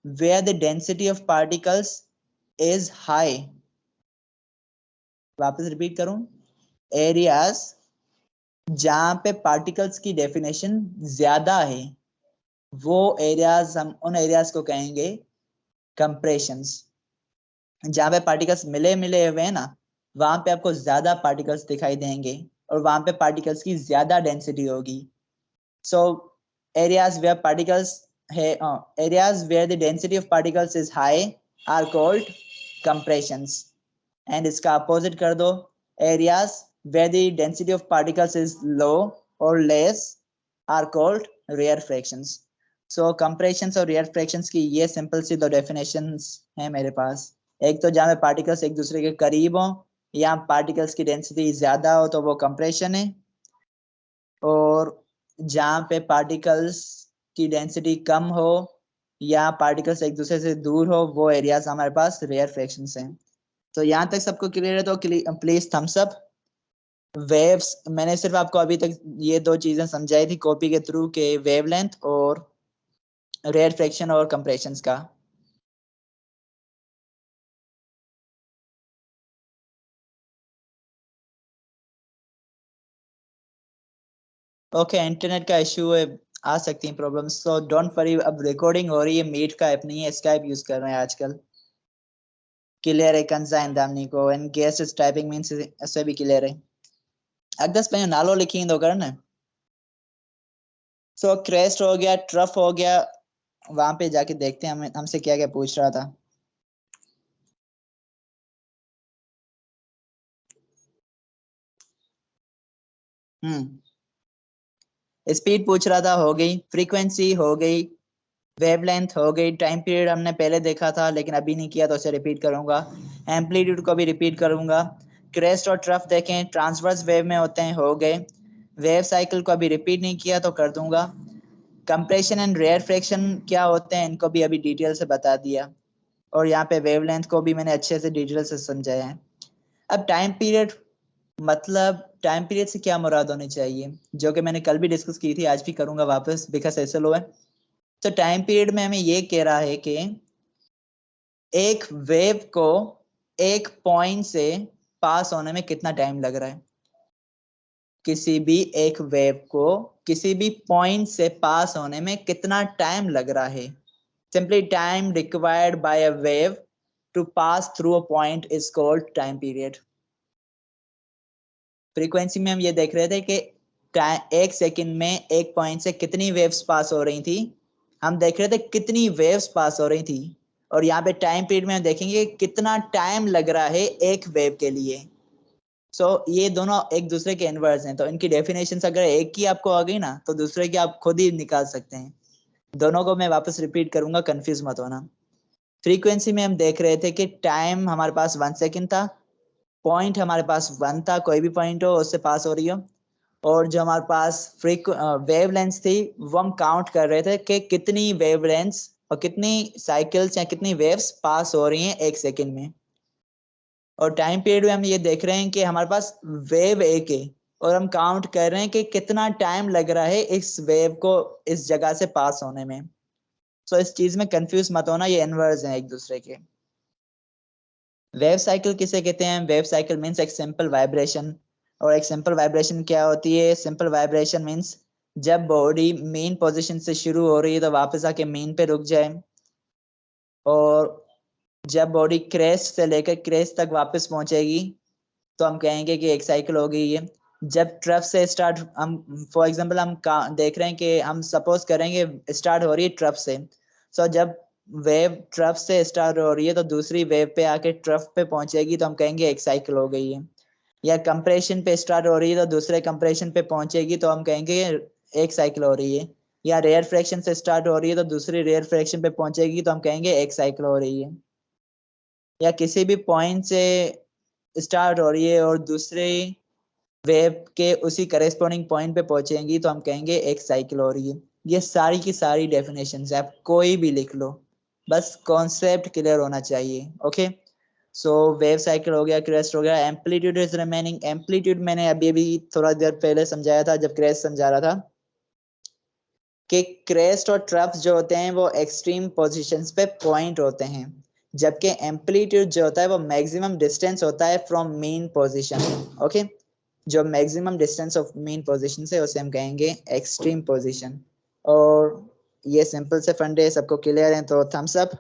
where the density of particles is high. वापस रिपीट करूं, एरियाज जहां पे पार्टिकल्स की डेफिनेशन ज्यादा है, वो एरियाज, हम उन एरियाज को कहेंगे कंप्रेशंस। जहां पे पार्टिकल्स मिले मिले हुए हैं ना, वहां पे आपको ज्यादा पार्टिकल्स दिखाई देंगे, और वहां पे पार्टिकल्स की ज्यादा डेंसिटी होगी। सो एरियाज वेयर पार्टिकल्स है, areas where the density of particles is high are called compressions. And इसका अपोजिट कर दो, areas where the density of particles is low और less are called rarefactions. So compressions और rarefactions की ये simple सी 2 definitions हैं मेरे पास। एक तो जहाँ पे पार्टिकल्स एक दूसरे के करीब हो, या पार्टिकल्स की डेंसिटी ज्यादा हो, तो वो कंप्रेशन है, और जहाँ पे पार्टिकल्स की डेंसिटी कम हो या पार्टिकल्स एक दूसरे से दूर हो, वो एरियाज हमारे पास रेयर फ्रैक्शंस हैं। तो यहाँ तक सबको क्लियर है? तो प्लीज थम्स अप। वेव्स, मैंने सिर्फ आपको अभी तक ये 2 चीजें समझाई थी कॉपी के थ्रू, के वेवलेंथ और रेयर फ्रैक्शन और कंप्रेशंस का। ओके, इंटरनेट का इशू है, आ सकती हैं प्रॉब्लम्स, सो डोंट वरी। अब रिकॉर्डिंग हो रही है, मीट का ऐप नहीं है, स्काइप यूज कर रहे हैं आजकल। क्लियर है कंसाइन दामनी को, and guest is typing means ऐसे भी क्लियर है। अगदस पे नालो लिखी दो करना। सो क्रेस्ट हो गया, ट्रफ हो गया, वहां पे जाके देखते हैं हमसे क्या क्या पूछ रहा था। स्पीड पूछ रहा था, हो गई। फ्रीक्वेंसी हो गई, वेवलेंथ हो गई, टाइम पीरियड हमने पहले देखा था लेकिन अभी नहीं किया, तो उसे रिपीट करूंगा। एम्पलीट्यूड को भी रिपीट करूंगा। क्रेस्ट और ट्रफ देखें, ट्रांसवर्स वेव में होते हैं, हो गए। वेव साइकिल को अभी रिपीट नहीं किया तो कर दूंगा। कंप्रेशन एंड रेयर फ्रैक्शन क्या होते हैं, इनको भी अभी डिटेल से बता दिया, और यहाँ पे वेवलेंथ को भी मैंने अच्छे से डिटेल से समझाया है। अब टाइम पीरियड मतलब टाइम पीरियड से क्या मुराद होनी चाहिए, जो कि मैंने कल भी डिस्कस की थी, आज भी करूंगा वापस बिकॉज ऐसे लो है। तो टाइम पीरियड में हमें ये कह रहा है कि एक वेव को एक पॉइंट से पास होने में कितना टाइम लग रहा है। किसी भी एक वेव को किसी भी पॉइंट से पास होने में कितना टाइम लग रहा है। Simply time required by a wave to pass through a point is called time period. Frequency में हम ये देख रहे थे कि एक सेकंड में एक पॉइंट से कितनी वेव्स पास हो रही थी, हम देख रहे थे कितनी वेव्स पास हो रही थी। और यहाँ पे टाइम पीरियड में हम देखेंगे कितना टाइम लग रहा है एक वेव के लिए। ये दोनों एक दूसरे के इनवर्स हैं, तो इनकी डेफिनेशंस अगर एक की आपको आ गई ना तो दूसरे की आप खुद ही निकाल सकते हैं। दोनों को मैं वापस रिपीट करूंगा, कंफ्यूज मत होना। फ्रीक्वेंसी में हम देख रहे थे कि टाइम हमारे पास 1 सेकंड था, पॉइंट हमारे पास 1 था, कोई भी पॉइंट हो उससे पास हो रही हो। और जो हमारे पास वेव लेंथ थी वो हम काउंट कर रहे थे कि कितनी वेव लेंथ और कितनी साइकिल्स या कितनी वेव्स पास हो रही हैं एक सेकंड में। और टाइम पीरियड में हम ये देख रहे हैं कि हमारे पास वेव एक है और हम काउंट कर रहे हैं कि कितना टाइम लग रहा है इस वेव को इस जगह से पास होने में। इस चीज में कंफ्यूज मत होना, ये इनवर्स हैं एक दूसरे के। वेव साइकिल किसे कहते हैं? वेव साइकिल मीन्स एक सिंपल वाइब्रेशन। और एक सिंपल वाइब्रेशन क्या होती है? सिंपल वाइब्रेशन मीन्स जब बॉडी मेन पोजीशन से शुरू हो रही है तो वापस आके मेन पे रुक जाए, और जब बॉडी क्रेस्ट से लेकर क्रेस्ट तक वापस पहुंचेगी तो हम कहेंगे कि एक साइकिल हो गई है। जब ट्रफ से स्टार्ट, हम फॉर एग्जांपल हम देख रहे हैं कि हम सपोज करेंगे स्टार्ट हो रही है ट्रफ से। जब वेव ट्रफ से स्टार्ट हो रही है तो दूसरी वेव पे आके ट्रफ पे पहुंचेगी तो हम कहेंगे एक साइकिल हो गई है। या कंप्रेशन पे स्टार्ट हो रही है तो दूसरे कंप्रेशन पे पहुंचेगी तो हम कहेंगे एक साइकिल हो रही है। या रेयर फ्रैक्शन से स्टार्ट हो रही है तो दूसरी रेयर फ्रैक्शन पे पहुंचेगी तो हम कहेंगे एक साइकिल हो रही है। या किसी भी पॉइंट से स्टार्ट हो रही है और दूसरे वेव के उसी करेस्पॉन्डिंग पॉइंट पे पहुंचेंगी तो हम कहेंगे एक साइकिल हो रही है। ये सारी की सारी डेफिनेशन है, आप कोई भी लिख लो, बस कॉन्सेप्ट क्लियर होना चाहिए। ओके, वेव साइकिल हो गया, क्रेस्ट हो गया। Amplitude is remaining. एम्पलीट्यूड मैंने अभी अभी थोड़ा देर पहले समझाया था जब क्रेस्ट समझा रहा था कि क्रेस्ट और ट्रफ जो होते हैं वो एक्सट्रीम पोजीशंस पे पॉइंट होते हैं, जबकि एम्पलीट्यूड जो होता है वो मैक्सिमम डिस्टेंस होता है फ्रॉम मेन पोजीशन। ओके, जो maximum distance of main position से उसे हम कहेंगे एक्सट्रीम पोजीशन। और ये सिंपल से फंडे सबको क्लियर हैं तो थम्स अप।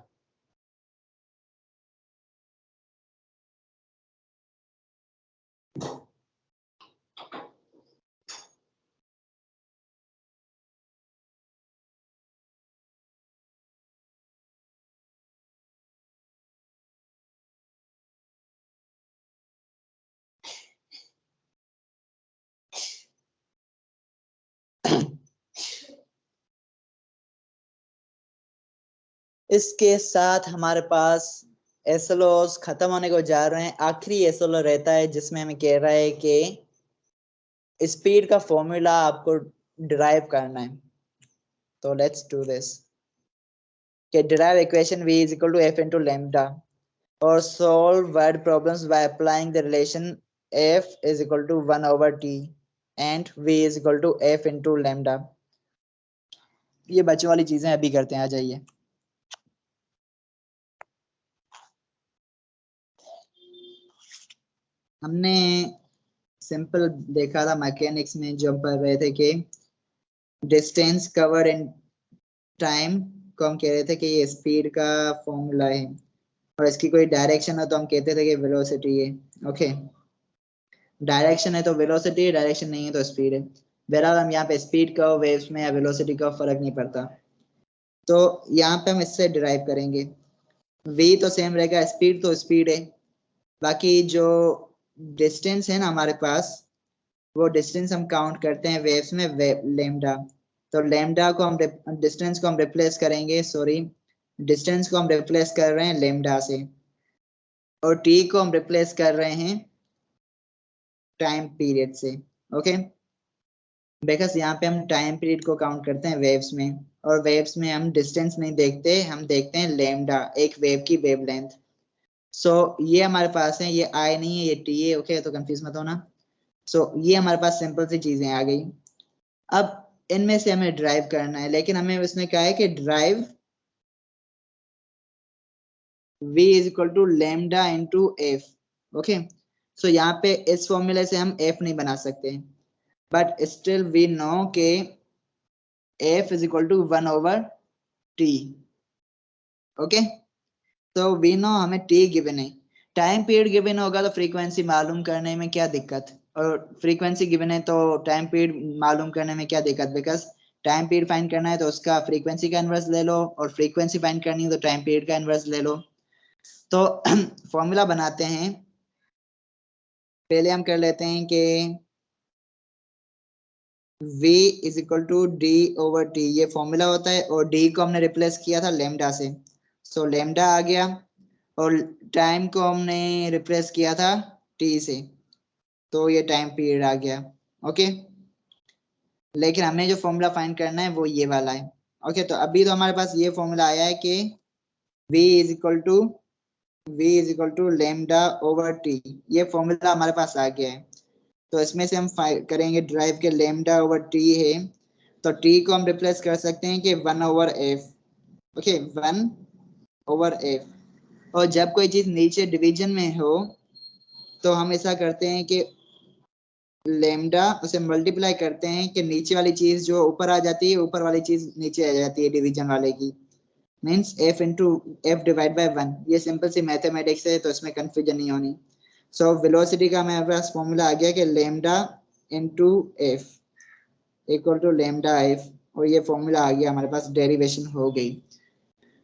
इसके साथ हमारे पास एसएलओस खत्म होने को जा रहे हैं। आखिरी एसएलओ रहता है जिसमें हमें कह रहा है कि स्पीड का फॉर्मूला आपको डिराइव करना है। तो लेट्स डू दिस। कि derive equation v is equal to f into lambda और solve word problems by applying the relation f is equal to 1 over t and v is equal to f into lambda। ये बच्चों वाली चीजें अभी करते हैं, आ जाइए। हमने सिंपल देखा था मैकेनिक्स में जो हम पढ़ रहे थे कि डिस्टेंस कवर इन टाइम को हम कह रहे थे कि ये स्पीड का फॉर्मूला है, और इसकी कोई डायरेक्शन हो तो हम कहते थे कि वेलोसिटी है। ओके, डायरेक्शन है तो वेलोसिटी है, डायरेक्शन नहीं है तो स्पीड है। बहरहाल हम यहाँ पे स्पीड का वेव्स में या वेलोसिटी का फर्क नहीं पड़ता, तो यहाँ पे हम इससे डिराइव करेंगे। v तो सेम रहेगा, स्पीड तो स्पीड है, बाकी जो डिस्टेंस है ना हमारे पास, वो डिस्टेंस हम काउंट करते हैं वेव्स में लेमडा। तो लेमडा को हम डिस्टेंस को हम रिप्लेस करेंगे, सॉरी डिस्टेंस को हम रिप्लेस कर रहे हैं लेमडा से, और टी को हम रिप्लेस कर रहे हैं टाइम पीरियड से। ओके, बिकॉज यहाँ पे हम टाइम पीरियड को काउंट करते हैं वेव्स में, और वेव्स में हम डिस्टेंस नहीं देखते, हम देखते हैं लेमडा, एक वेव की वेवलेंथ। ये हमारे पास है, ये आई नहीं है, ये टी है। ओके, तो कंफ्यूज मत होना। सो ये हमारे पास सिंपल सी चीजें आ गई। अब इनमें से हमें ड्राइव करना है, लेकिन हमें उसने कहा है कि drive v is equal to lambda into F. Okay, so यहाँ पे इस फॉर्मूले से हम f नहीं बना सकते, बट स्टिल वी नो के f is equal to 1/t। Okay, तो वी नो हमें t गिवन है, टाइम पीरियड गिवन होगा तो फ्रीक्वेंसी मालूम करने में क्या दिक्कत, और फ्रीक्वेंसी गिवन है तो टाइम पीरियड मालूम करने में क्या दिक्कत, बिकॉज टाइम पीरियड फाइंड करना है तो उसका फ्रीक्वेंसी का इनवर्स ले लो, और फ्रीक्वेंसी फाइंड करनी है तो टाइम पीरियड का इनवर्स ले लो। तो फॉर्मूला बनाते हैं, पहले हम कर लेते हैं कि v is equal to D over T, ये फॉर्मूला होता है, और d को हमने रिप्लेस किया था लेमडा से, सो लेमडा आ गया, और टाइम को हमने रिप्लेस किया था t से, तो ये टाइम पीरियड आ गया। ओके, लेकिन हमें जो फॉर्मूला फाइंड करना है वो ये वाला है। ओके, तो अभी तो हमारे पास ये फॉर्मूला आया है कि v is equal to lambda over T, ये फॉर्मूला हमारे पास आ गया है। तो इसमें से हम करेंगे ड्राइव के लेमडा ओवर टी है, तो टी को हम रिप्लेस कर सकते हैं कि 1/f। Okay, 1/f। और जब कोई चीज नीचे डिवीजन में हो तो हम ऐसा करते हैं कि लेमडा उसे मल्टीप्लाई करते हैं कि नीचे वाली चीज जो ऊपर आ जाती है, ऊपर वाली चीज नीचे आ जाती है डिवीजन वाले की, means f into F divide by 1। ये सिंपल सी मैथमेटिक्स है, तो इसमें कंफ्यूजन नहीं होनी। सो वेलोसिटी का मेरे पास फॉर्मूला आ गया कि lambda into F equal to lambda F, और ये फॉर्मूला आ गया हमारे पास, डेरिवेशन हो गई।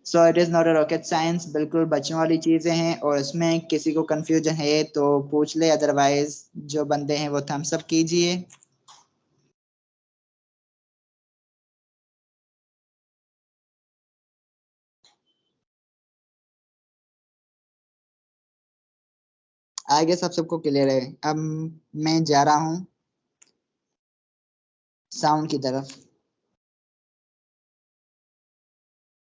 So it is not a rocket science, बिल्कुल बच्चों वाली चीजें हैं, और इसमें किसी को कंफ्यूजन है तो पूछ ले, अदरवाइज जो बंदे हैं वो थम्स अप कीजिए। आगे सबको क्लियर है। अब मैं जा रहा हूँ साउंड की तरफ।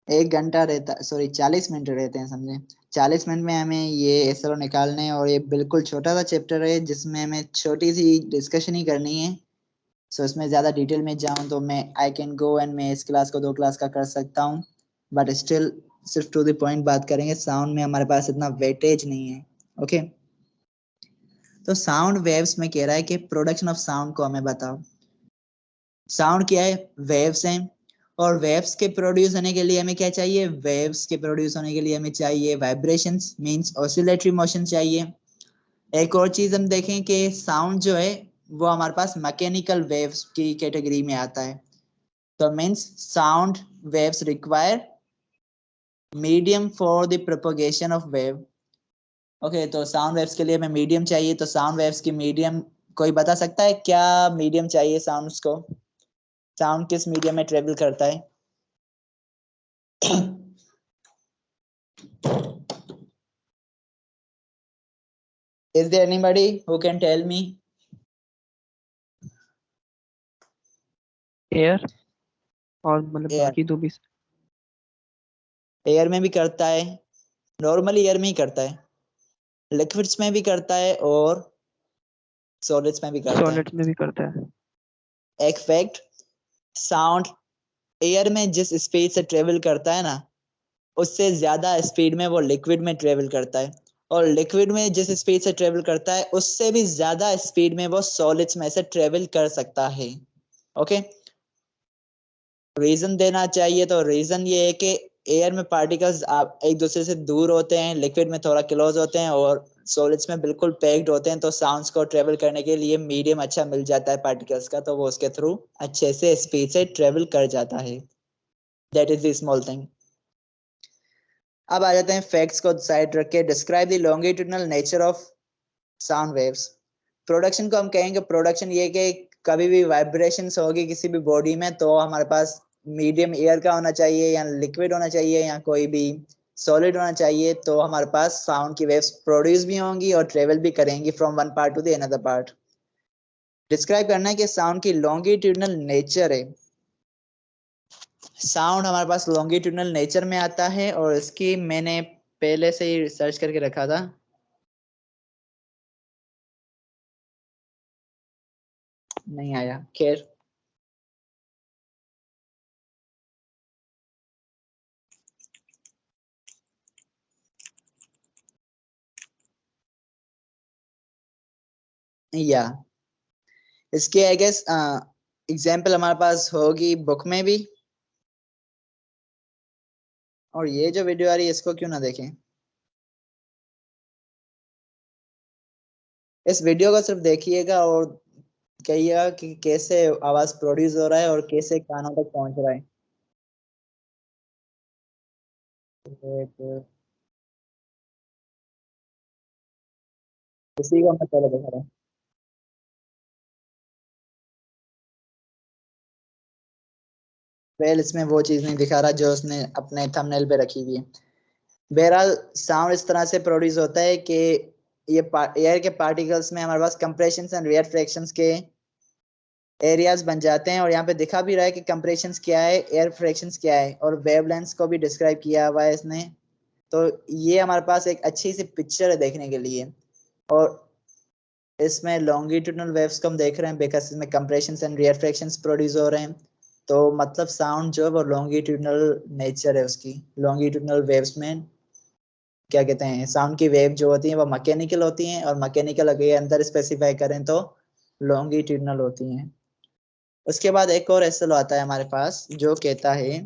1 घंटा रहता, सॉरी 40 मिनट रहते हैं समझे, 40 मिनट में हमें ये एसरो निकालने हैं, और ये बिल्कुल छोटा सा चैप्टर है जिसमें हमें छोटी सी डिस्कशन ही करनी है। सो इसमें ज्यादा डिटेल में जाऊं तो मैं आई कैन गो एंड मैं इस क्लास को 2 क्लास का कर सकता हूँ, बट स्टिल सिर्फ टू द पॉइंट बात करेंगे। साउंड में हमारे पास इतना वेटेज नहीं है। ओके, तो साउंड वेव्स में कह रहा है कि प्रोडक्शन ऑफ साउंड को हमें बताओ। साउंड क्या है, वेव्स हैं, और वेव्स के प्रोड्यूस होने के लिए हमें क्या चाहिए, वेव्स के प्रोड्यूस होने के लिए हमें चाहिए वाइब्रेशंस, मींस ऑसिलेटरी मोशन चाहिए। एक और चीज हम देखें कि साउंड जो है वो हमारे पास मैकेनिकल वेव्स की कैटेगरी में आता है, तो means sound waves require medium for the propagation of wave. Okay, तो साउंड वेव्स के लिए हमें मीडियम चाहिए, तो साउंड वेव्स की मीडियम कोई बता सकता है क्या मीडियम चाहिए साउंड्स को, साउंड किस मीडियम में ट्रेवल करता है? Is there anybody who can tell me? Air और मतलब एयर, बाकी तो भी। एयर में भी करता है, नॉर्मली एयर में ही करता है, लिक्विड्स में भी करता है, और सॉलिड्स में भी करता है। सॉलिड्स में भी करता है। एक फैक्ट, साउंड एयर में जिस स्पीड से ट्रेवल करता है ना, उससे ज्यादा स्पीड में वो लिक्विड में ट्रेवल करता है, और लिक्विड में जिस स्पीड से ट्रेवल करता है उससे भी ज्यादा स्पीड में वो सॉलिड्स में से ट्रेवल कर सकता है। ओके, रीजन देना चाहिए तो रीजन ये है कि एयर में पार्टिकल्स एक दूसरे से दूर होते हैं, लिक्विड में थोड़ा क्लोज होते हैं, और सॉलिड्स में बिल्कुल पैक्ड होते हैं, तो साउंड्स को ट्रेवल करने के लिए मीडियम अच्छा मिल जाता है पार्टिकल्स का, तो वो उसके थ्रू अच्छे से स्पीड से ट्रेवल कर जाता है। That is the small thing. अब आ जाते हैं फैक्ट्स को साइड रख के, describe the longitudinal nature of sound waves. Production को हम कहेंगे, प्रोडक्शन ये कि कभी भी वाइब्रेशंस होगी किसी भी बॉडी में, तो हमारे पास मीडियम एयर का होना चाहिए, या लिक्विड होना चाहिए, या कोई भी सॉलिड होना चाहिए, तो हमारे पास साउंड की वेव्स प्रोड्यूस भी होंगी और ट्रेवल भी करेंगी from one part two the another part. Describe करना है कि साउंड की लॉन्गिट्यूडनल नेचर है। साउंड हमारे पास लॉन्गिट्यूडनल नेचर में आता है, और इसकी मैंने पहले से ही रिसर्च करके रखा था। नहीं आया, खैर। या इसके आई गेस एग्जाम्पल हमारे पास होगी बुक में भी। और ये जो वीडियो आ रही है इसको क्यों ना देखें, इस वीडियो को सिर्फ देखिएगा और कहिएगा कि कैसे आवाज प्रोड्यूस हो रहा है और कैसे कानों तक पहुंच रहा है। इसी को मैं पहले दिखा रहा हूँ। वेल इसमें वो चीज नहीं दिखा रहा जो उसने अपने थंबनेल पे रखी हुई है। बहरहाल साउंड इस तरह से प्रोड्यूस होता है कि ये एयर के पार्टिकल्स में हमारे पास कंप्रेशंस एंड रेयर फ्रैक्शंस के एरियाज बन जाते हैं। और यहाँ पे दिखा भी रहा है कि कंप्रेशंस क्या है, एयर फ्रैक्शंस क्या है, और वेवलेंथ्स को भी डिस्क्राइब किया हुआ है इसने। तो ये हमारे पास एक अच्छी सी पिक्चर है देखने के लिए। और इसमें लॉन्गिट्यूडनल वेव्स को हम देख रहे हैं बिकॉज इसमें compressions and rarefactions produce हो रहे हैं। तो मतलब साउंड जो है वो लॉन्गिट्यूडनल नेचर है उसकी। लॉन्गिट्यूडनल वेव्स में क्या कहते हैं, साउंड की वेव जो होती है वो मैकेनिकल होती हैं, और मैकेनिकल अगर अंदर स्पेसिफाई करें तो लॉन्गिट्यूडनल होती हैं। उसके बाद एक और एसएल आता है हमारे पास जो कहता है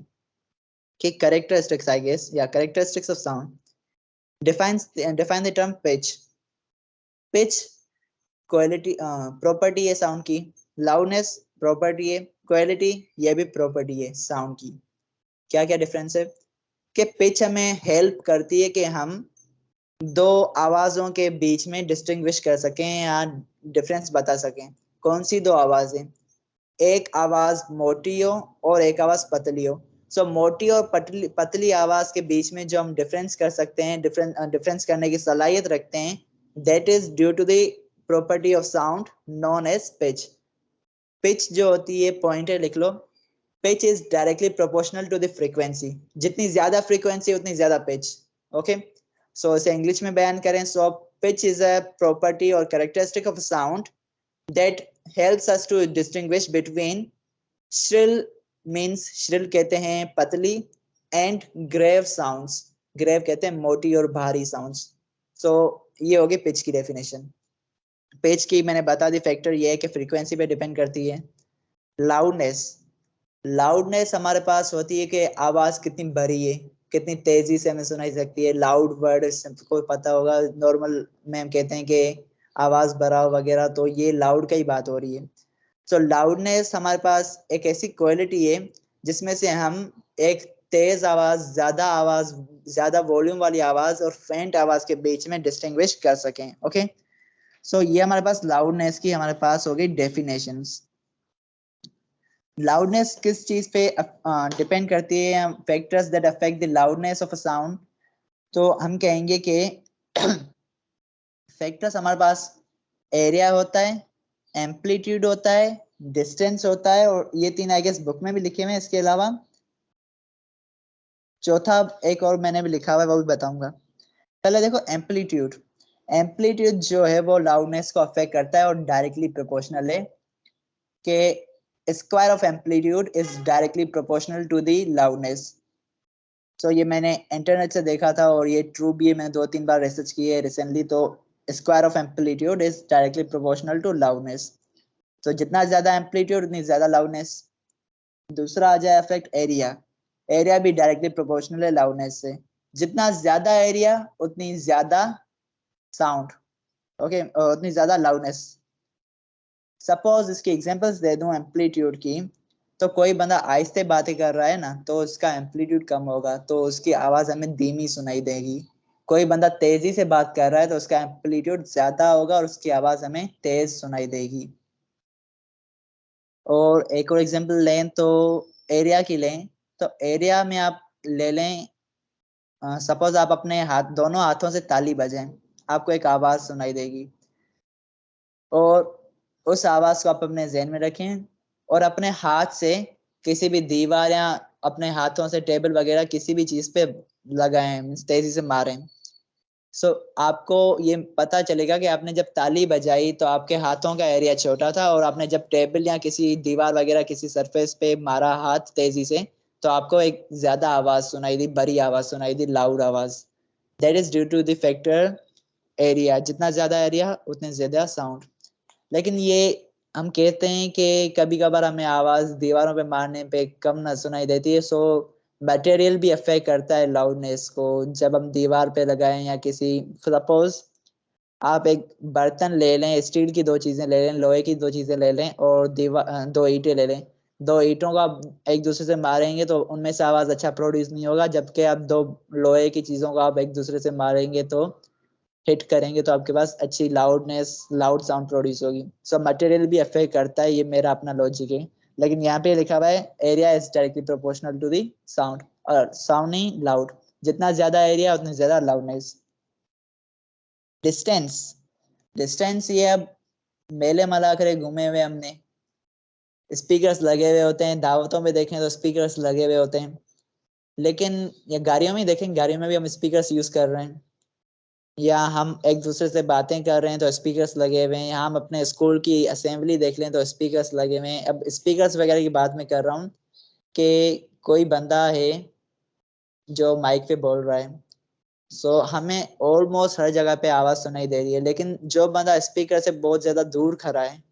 कि कैरेक्टरिस्टिक्स आई गेस या characteristics of sound define the term pitch. Pitch quality property है साउंड की, लाउडनेस प्रॉपर्टी है, क्वालिटी ये भी प्रॉपर्टी है साउंड की। क्या क्या डिफरेंस है कि पिच हमें हेल्प करती है कि हम दो आवाजों के बीच में डिस्टिंग्विश कर सकें या डिफरेंस बता सकें। कौन सी दो आवाजें, एक आवाज मोटी हो और एक आवाज पतली हो। सो मोटी और पतली पतली आवाज के बीच में जो हम डिफरेंस कर सकते हैं, डिफरेंस करने की सलाहियत रखते हैं, that is due to the property of sound known as pitch. Pitch जो होती है, पॉइंटर लिख लो, pitch is directly proportional to the frequency. जितनी ज्यादा फ्रीक्वेंसी उतनी ज्यादा पिच। ओके, सो इसे इंग्लिश में बयान करें, so pitch is a property और characteristic of sound that helps us to distinguish between shrill means shrill कहते हैं पतली, and grave sounds, grave कहते हैं मोटी और भारी sounds। so ये होगी पिच की डेफिनेशन। पिच की मैंने बता दी, फैक्टर ये है कि फ्रीक्वेंसी पे डिपेंड करती है। लाउडनेस, लाउडनेस हमारे पास होती है कि आवाज कितनी भरी है, कितनी तेजी से हमें सुनाई सकती है। लाउड वर्ड को पता होगा, नॉर्मल में हम कहते हैं कि आवाज भरा वगैरह, तो ये लाउड का ही बात हो रही है। सो लाउडनेस हमारे पास एक ऐसी क्वालिटी है जिसमें से हम एक तेज आवाज, ज्यादा वॉल्यूम वाली आवाज और फेंट आवाज के बीच में डिस्टिंग्विश कर सकें। ओके, सो ये हमारे पास लाउडनेस की हमारे पास हो गई डेफिनेशंस। लाउडनेस किस चीज पे डिपेंड करती है, factors that affect the loudness of a sound. तो हम कहेंगे कि फैक्टर्स हमारे पास एरिया होता है, एम्पलीट्यूड होता है, डिस्टेंस होता है, और ये तीन आई गेस बुक में भी लिखे हुए हैं। इसके अलावा चौथा एक और मैंने भी लिखा हुआ है, वो भी बताऊंगा। पहले देखो एम्पलीट्यूड। एम्पलीट्यूड जो है वो लाउडनेस को अफेक्ट करता है और डायरेक्टली प्रोपोर्शनल है कि square of amplitude is directly proportional to the loudness. So ये मैंने इंटरनेट से देखा था और ये ट्रू भी है, मैंने 2-3 बार रिसर्च की है रिसेंटली। तो square of amplitude is directly proportional to loudness. तो जितना ज्यादा एम्पलीट्यूड उतनी ज्यादा लाउडनेस। दूसरा आ जाए इफेक्ट एरिया। एरिया भी डायरेक्टली प्रोपोर्शनल है लाउडनेस से। जितना ज्यादा एरिया उतनी ज्यादा साउंड, ओके, उतनी ज्यादा लाउडनेस। सपोज इसकी एग्जांपल्स दे दूं एम्पलीट्यूड की, तो कोई बंदा आहिस्ते बातें कर रहा है ना, तो उसका एम्पलीट्यूड कम होगा, तो उसकी आवाज हमें धीमी सुनाई देगी। कोई बंदा तेजी से बात कर रहा है तो उसका एम्पलीट्यूड ज्यादा होगा और उसकी आवाज हमें तेज सुनाई देगी। और एक और एग्जांपल लें तो एरिया की लें, तो एरिया में आप ले लें, सपोज आप अपने हाथ, दोनों हाथों से ताली बजाएं, आपको एक आवाज सुनाई देगी। और उस आवाज को आप अपने ज़हन में रखें और अपने हाथ से किसी भी दीवार या अपने हाथों से टेबल वगैरह किसी भी चीज पे लगाएं, तेजी से मारें। आपको ये पता चलेगा कि आपने जब ताली बजाई तो आपके हाथों का एरिया छोटा था, और आपने जब टेबल या किसी दीवार वगैरह किसी सरफेस पे मारा हाथ तेजी से तो आपको एक ज्यादा आवाज सुनाई दी, बड़ी आवाज सुनाई दी, लाउड आवाज। That is due to the factor area. जितना ज्यादा एरिया उतने ज्यादा साउंड। लेकिन ये हम कहते हैं कि कभी कभार हमें आवाज दीवारों पे मारने पे कम ना सुनाई देती है। मटेरियल भी अफेक्ट करता है लाउडनेस को। जब हम दीवार पे लगाएं या किसी, सपोज आप एक बर्तन ले लें, स्टील की दो चीजें ले लें, लोहे की दो चीजें ले लें, और दीवार दो ईंटें ले लें। दो ईंटों को आप एक दूसरे से मारेंगे तो उनमें से आवाज अच्छा प्रोड्यूस नहीं होगा, जबकि आप दो लोहे की चीजों को आप एक दूसरे से मारेंगे तो हिट करेंगे तो आपके पास अच्छी लाउडनेस, लाउड साउंड प्रोड्यूस होगी। मटेरियल भी अफेक्ट करता है, ये मेरा अपना लॉजिक है। लेकिन यहाँ पे लिखा हुआ है area is directly proportional to the sound, और साउंड नहीं लाउड। जितना ज्यादा एरिया उतनी ज्यादा लाउडनेस। डिस्टेंस, डिस्टेंस ये अब मेले मलाखरे घूमे हुए हमने, स्पीकर्स लगे हुए होते हैं, दावतों में देखें तो स्पीकर्स लगे हुए होते हैं, लेकिन ये गाड़ियों में देखें, गाड़ियों में भी हम स्पीकर्स यूज कर रहे हैं, या हम एक दूसरे से बातें कर रहे हैं तो स्पीकर्स लगे हुए हैं, या हम अपने स्कूल की असेंबली देख लें तो स्पीकर्स लगे हुए हैं। अब स्पीकर्स वगैरह की बात मैं कर रहा हूँ कि कोई बंदा है जो माइक पे बोल रहा है, हमें ऑलमोस्ट हर जगह पे आवाज सुनाई दे रही है, लेकिन जो बंदा स्पीकर से बहुत ज्यादा दूर खड़ा है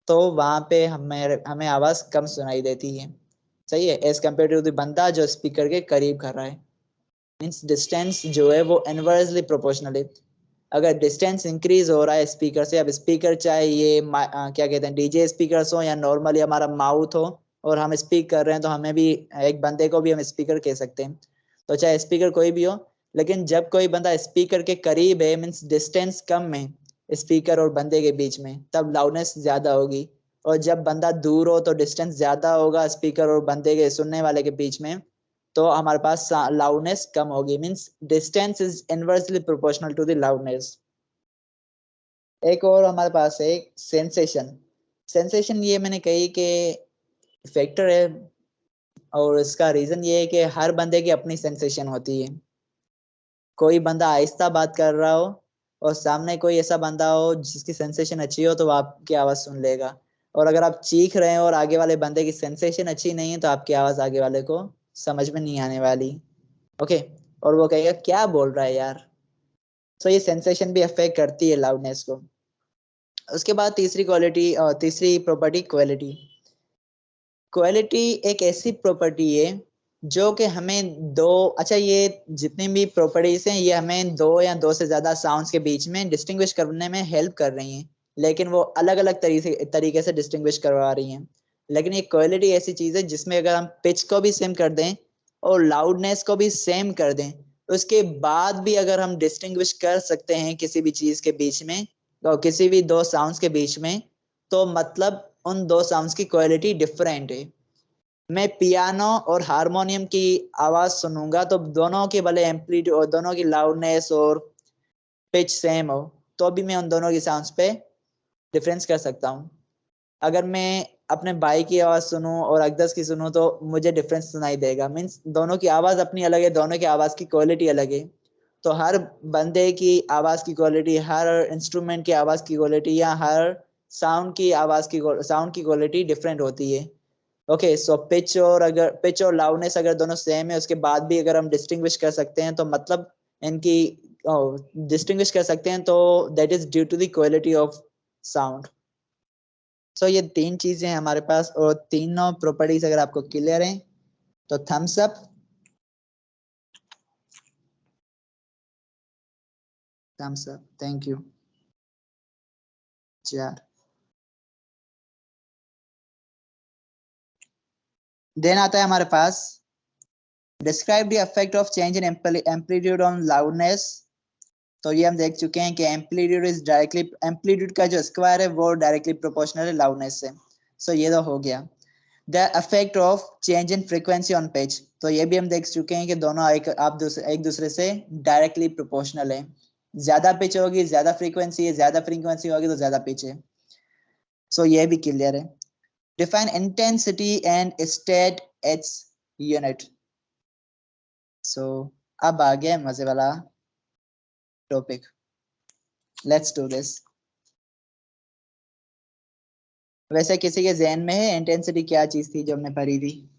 तो वहां पे हमें हमें आवाज कम सुनाई देती है। सही है, एज कम्पेयर टू द बंदा जो स्पीकर के करीब खड़ा है। मीन्स डिस्टेंस जो है वो इनवर्सली प्रोपोर्शनल है। अगर डिस्टेंस इंक्रीज हो रहा है स्पीकर से, अब स्पीकर चाहे ये क्या कहते हैं डीजे स्पीकर्स हो या नॉर्मली हमारा माउथ हो, और हम स्पीक कर रहे हैं तो हमें भी, एक बंदे को भी हम स्पीकर कह सकते हैं, तो चाहे स्पीकर कोई भी हो। लेकिन जब कोई बंदा स्पीकर के करीब है, मीन्स डिस्टेंस कम है स्पीकर और बंदे के बीच में, तब लाउडनेस ज्यादा होगी। और जब बंदा दूर हो तो डिस्टेंस ज्यादा होगा स्पीकर और बंदे के सुनने वाले के बीच में, तो हमारे पास लाउडनेस कम होगी। Means distance is inversely proportional to the loudness. एक और हमारे पास है सेंसेशन। सेंसेशन ये मैंने कही कि फैक्टर है, और इसका रीजन ये है कि हर बंदे की अपनी सेंसेशन होती है। कोई बंदा आहिस्ता बात कर रहा हो और सामने कोई ऐसा बंदा हो जिसकी सेंसेशन अच्छी हो तो वो आपकी आवाज सुन लेगा, और अगर आप चीख रहे हो और आगे वाले बंदे की सेंसेशन अच्छी नहीं है तो आपकी आवाज आगे वाले को समझ में नहीं आने वाली। ओके, और वो कहेगा क्या बोल रहा है यार। ये सेंसेशन भी अफेक्ट करती है लाउडनेस को। उसके बाद तीसरी क्वालिटी, तीसरी प्रॉपर्टी क्वालिटी। क्वालिटी एक ऐसी प्रॉपर्टी है जो कि हमें दो, अच्छा ये जितनी भी प्रॉपर्टीज हैं ये हमें दो या दो से ज्यादा साउंड्स के बीच में डिस्टिंग्विश करने में हेल्प कर रही हैं, लेकिन वो अलग अलग तरीके से डिस्टिंग्विश करवा रही हैं। लेकिन ये क्वालिटी ऐसी चीज है जिसमें अगर हम पिच को भी सेम कर दें और लाउडनेस को भी सेम कर दें, उसके बाद भी अगर हम डिस्टिंग्विश कर सकते हैं किसी भी चीज के बीच में, तो किसी भी दो साउंड्स के बीच में, तो मतलब उन दो साउंड्स की क्वालिटी डिफरेंट है। मैं पियानो और हारमोनियम की आवाज सुनूंगा तो दोनों के भले एम्पलीट्यूड और दोनों की लाउडनेस और पिच सेम हो, तो भी मैं उन दोनों की साउंड्स पे डिफरेंस कर सकता हूँ। अगर मैं अपने भाई की आवाज सुनूं और अकदस की सुनूं तो मुझे डिफरेंस सुनाई देगा। मीन्स दोनों की आवाज अपनी अलग है, दोनों की आवाज की क्वालिटी अलग है। तो हर बंदे की आवाज की क्वालिटी, हर इंस्ट्रूमेंट की आवाज की क्वालिटी, या हर साउंड की क्वालिटी डिफरेंट होती है। ओके, पिच और लाउडनेस अगर दोनों सेम है उसके बाद भी अगर हम डिस्टिंग्विश कर सकते हैं तो मतलब इनकी डिस्टिंग्विश कर सकते हैं, तो that is due to the quality of sound. ये तीन चीजें हैं हमारे पास, और तीनों प्रॉपर्टीज अगर आपको क्लियर हैं तो thumbs up, thumbs up, thank you. 4 then आता है हमारे पास describe the effect of change in amplitude on loudness. तो ये हम देख चुके हैं कि एम्पलीट्यूड इज डायरेक्टली, एम्पलीट्यूड का जो स्क्वायर है वो डायरेक्टली प्रोपोर्शनल है लाउडनेस से। ये तो हो गया। The effect of change in frequency on pitch, तो ये भी हम देख चुके हैं कि दोनों एक दूसरे से डायरेक्टली प्रोपोर्शनल है। ज्यादा पिच होगी ज्यादा फ्रीक्वेंसी है, ज्यादा फ्रीक्वेंसी होगी तो ज्यादा पिच है। ये भी क्लियर है। Define intensity and state H unit. अब आ गया मजे वाला टॉपिक। Let's do this. वैसे किसी के ज़हन में है इंटेंसिटी क्या चीज थी जो हमने पढ़ी थी?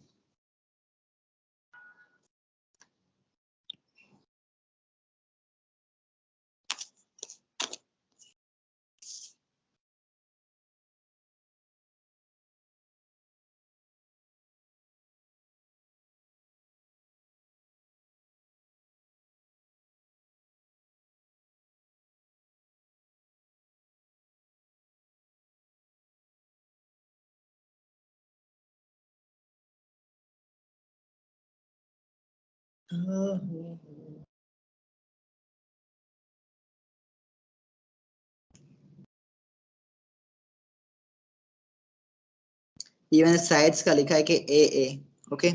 ये मैंने साइड्स का लिखा है कि ए ओके।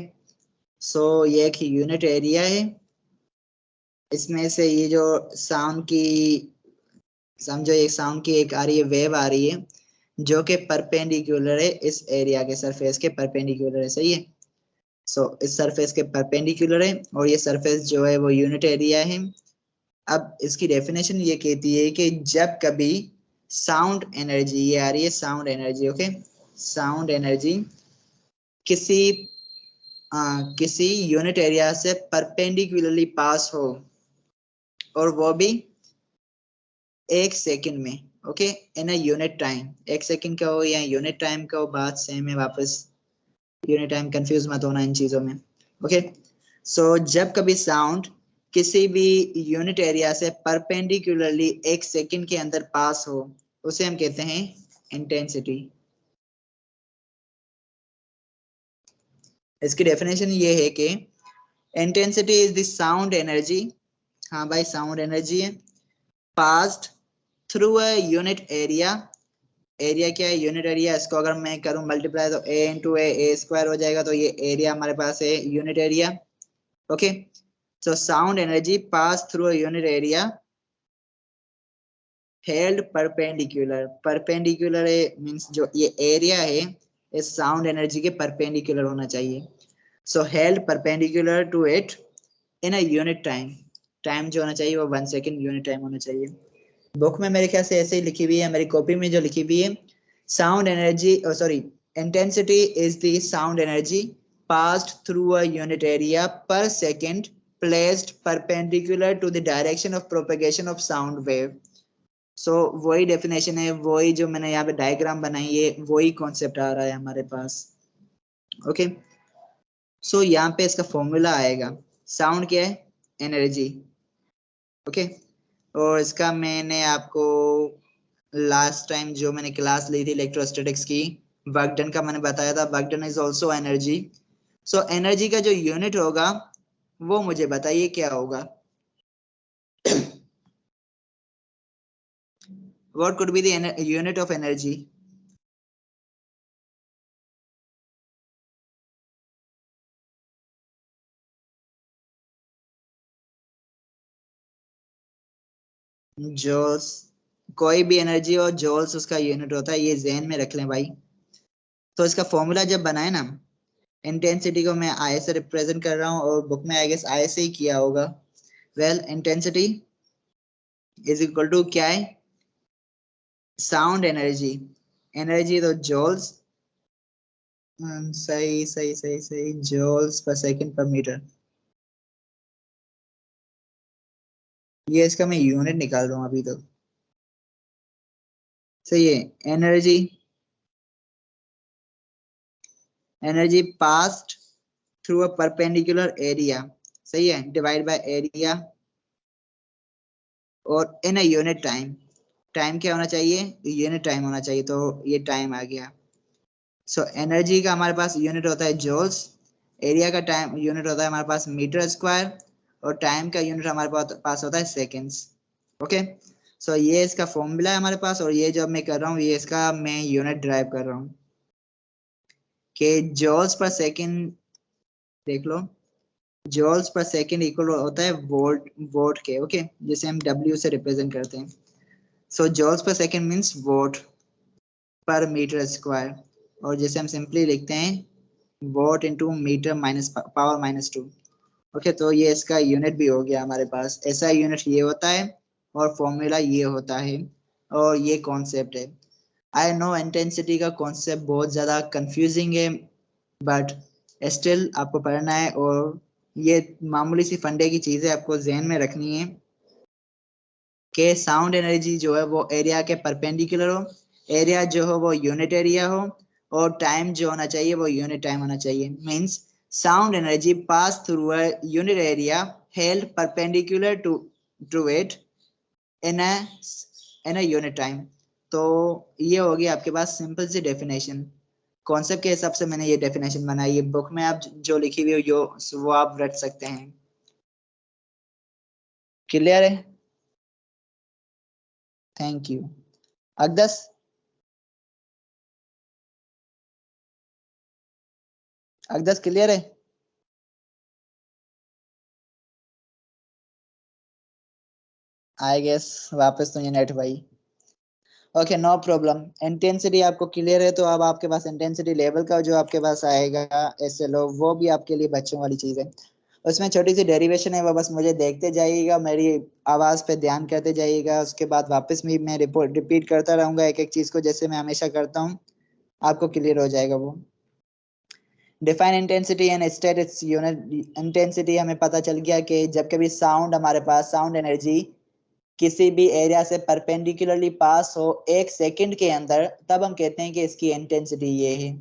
सो ये एक यूनिट एरिया है, इसमें से ये जो साउंड की समझो एक साउंड की एक आ रही है वेव आ रही है जो कि परपेंडिकुलर है इस एरिया के सरफेस के परपेंडिकुलर है, सही है। सो इस सरफेस के परपेंडिकुलर है और ये सरफेस जो है वो यूनिट एरिया है। अब इसकी डेफिनेशन ये कहती है कि जब कभी साउंड एनर्जी, ये आ रही है sound energy, okay, sound energy किसी यूनिट एरिया से परपेंडिकुलरली पास हो और वो भी 1 सेकंड में, okay, in a unit time. 1 second का हो या यूनिट टाइम का हो, बात सेम है, वापस यूनिट टाइम कंफ्यूज मत होना इन चीजों में, ओके। सो जब कभी साउंड किसी भी यूनिट एरिया से परपेंडिकुलरली 1 सेकंड के अंदर पास हो उसे हम कहते हैं इंटेंसिटी। इसकी डेफिनेशन ये है कि intensity is the sound energy, हाँ भाई साउंड एनर्जी है, passed through a unit area. Area क्या है? Unit area. इसको अगर मैं करूं मल्टीप्लाई तो a इंटू ए स्क्वायर हो जाएगा, तो ये एरिया हमारे पास है unit area, okay. So sound energy pass through a unit area held perpendicular. Perpendicular means जो ये एरिया है इस साउंड एनर्जी के परपेंडिकुलर होना चाहिए। So held perpendicular to it in a unit time. Time जो होना चाहिए वो 1 सेकंड यूनिट टाइम होना चाहिए। बुक में मेरे ख्याल से ऐसे ही लिखी हुई है, मेरी कॉपी में जो लिखी हुई है, sound energy sorry intensity is the sound energy passed through a unit area per second placed perpendicular to the direction of propagation of sound wave। सो वही डेफिनेशन है, वही जो मैंने यहाँ पे डायग्राम बनाई है, वही कॉन्सेप्ट आ रहा है हमारे पास, ओके। सो यहाँ पे इसका फॉर्मूला आएगा, साउंड क्या है? Energy, okay. और इसका मैंने आपको लास्ट टाइम जो मैंने क्लास ली थी इलेक्ट्रोस्टैटिक्स की, वर्क डन का मैंने बताया था, work done is also energy. So energy का जो यूनिट होगा वो मुझे बताइए क्या होगा? What could be the unit of energy? Joules. कोई भी एनर्जी हो जॉल्स उसका यूनिट होता है, ये ज़हन में रख लें भाई। तो इसका फॉर्मूला जब बनाए ना, इंटेंसिटी को मैं आई से रिप्रेजेंट कर रहा हूँ और बुक में आई गेस आई से ही किया होगा। Well intensity is equal to क्या है? Sound energy. एनर्जी तो जॉल्स, सही सही सही सही, जॉल्स पर सेकंड पर मीटर। ये इसका मैं यूनिट निकाल रहा हूँ अभी तक, सही है। Energy, energy passed through a perpendicular area, सही है, डिवाइड बाय एरिया और इन अ यूनिट टाइम। टाइम क्या होना चाहिए? यूनिट टाइम होना चाहिए, तो ये टाइम आ गया। सो एनर्जी का हमारे पास यूनिट होता है जूल्स, एरिया का टाइम यूनिट होता है हमारे पास मीटर स्क्वायर और टाइम का यूनिट हमारे पास होता है सेकेंड्स, ओके। सो ये इसका फॉर्मूला है हमारे पास, और ये जो मैं कर रहा हूँ ये इसका मैं यूनिट ड्राइव कर रहा हूँ कि जूल्स पर सेकेंड, देख लो, जूल्स पर सेकेंड इक्वल होता है वोल्ट, वोट के, ओके, जिसे हम डब्ल्यू से रिप्रेजेंट करते हैं। So joules per second means watt per metre square, और जैसे हम सिंपली लिखते हैं watt into metre minus power -2, okay. तो ये इसका यूनिट भी हो गया हमारे पास, ऐसा यूनिट ये होता है और फॉर्मूला ये होता है और ये कॉन्सेप्ट है। आई नो इंटेंसिटी का कॉन्सेप्ट बहुत ज़्यादा कंफ्यूजिंग है, बट स्टिल आपको पढ़ना है और ये मामूली सी फंडे की चीज़ें आपको जहन में रखनी है कि साउंड एनर्जी जो है वो एरिया के परपेंडिकुलर हो, एरिया जो हो वो यूनिट एरिया हो, और टाइम जो होना चाहिए वो यूनिट टाइम होना चाहिए। Means sound energy pass through a unit area held perpendicular to it in a unit time. तो ये होगी आपके पास सिंपल सी डेफिनेशन। कॉन्सेप्ट के हिसाब से मैंने ये डेफिनेशन बनाई है, बुक में आप जो लिखी हुई हो वो आप रट सकते हैं। क्लियर है? Thank you. अगदस, अगदस क्लियर है? आई गेस वापस तो ये नेट भाई। Okay, no problem. इंटेंसिटी आपको क्लियर है, तो अब आपके पास इंटेंसिटी लेवल का जो आपके पास आएगा एसएलओ, वो भी आपके लिए बच्चों वाली चीज है। उसमें छोटी सी डेरिवेशन है, वो बस मुझे देखते जाइएगा, मेरी आवाज पे ध्यान करते जाइएगा, उसके बाद वापस भी मैं रिपीट करता रहूंगा एक एक चीज को, जैसे मैं हमेशा करता हूँ। आपको क्लियर हो जाएगा वो। Define intensity and state its unit. Intensity हमें पता चल गया कि जब कभी साउंड हमारे पास, साउंड एनर्जी किसी भी एरिया से परपेंडिकुलरली पास हो 1 सेकंड के अंदर, तब हम कहते हैं कि इसकी इंटेंसिटी ये है।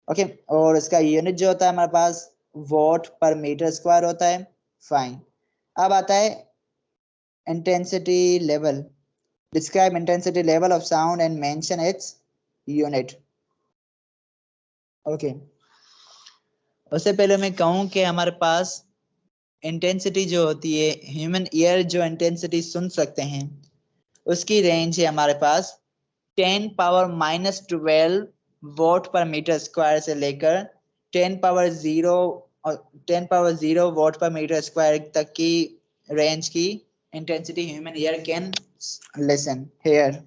ओके, और इसका यूनिट जो होता है हमारे पास वॉट पर मीटर स्क्वायर होता है। फाइन। अब आता है intensity level. Describe intensity level of sound and mention its unit. Okay, उससे पहले मैं कहूं कि हमारे पास इंटेंसिटी जो होती है, ह्यूमन ईयर जो इंटेंसिटी सुन सकते हैं, उसकी रेंज है हमारे पास 10⁻⁻12 वॉट पर मीटर स्क्वायर से लेकर 10⁻0 और 10⁻0 वॉट पर मीटर स्क्वायर तक की रेंज की intensity human ear can listen hear.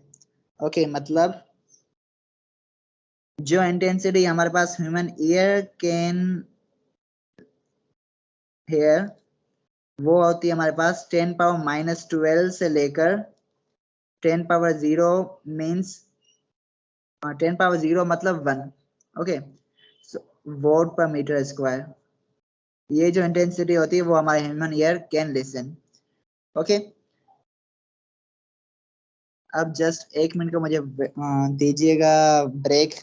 Okay, मतलब जो इंटेंसिटी हमारे पास ह्यूमन ईयर कैन हेयर, वो होती है हमारे पास 10⁻⁻12 से लेकर 10⁻0 मीन्स 10⁻0 मतलब 1। ओके, वॉट पर मीटर स्क्वायर, ये जो इंटेंसिटी होती है वो हमारे human ear can listen. Okay, अब जस्ट 1 मिनट का मुझे दीजिएगा ब्रेक।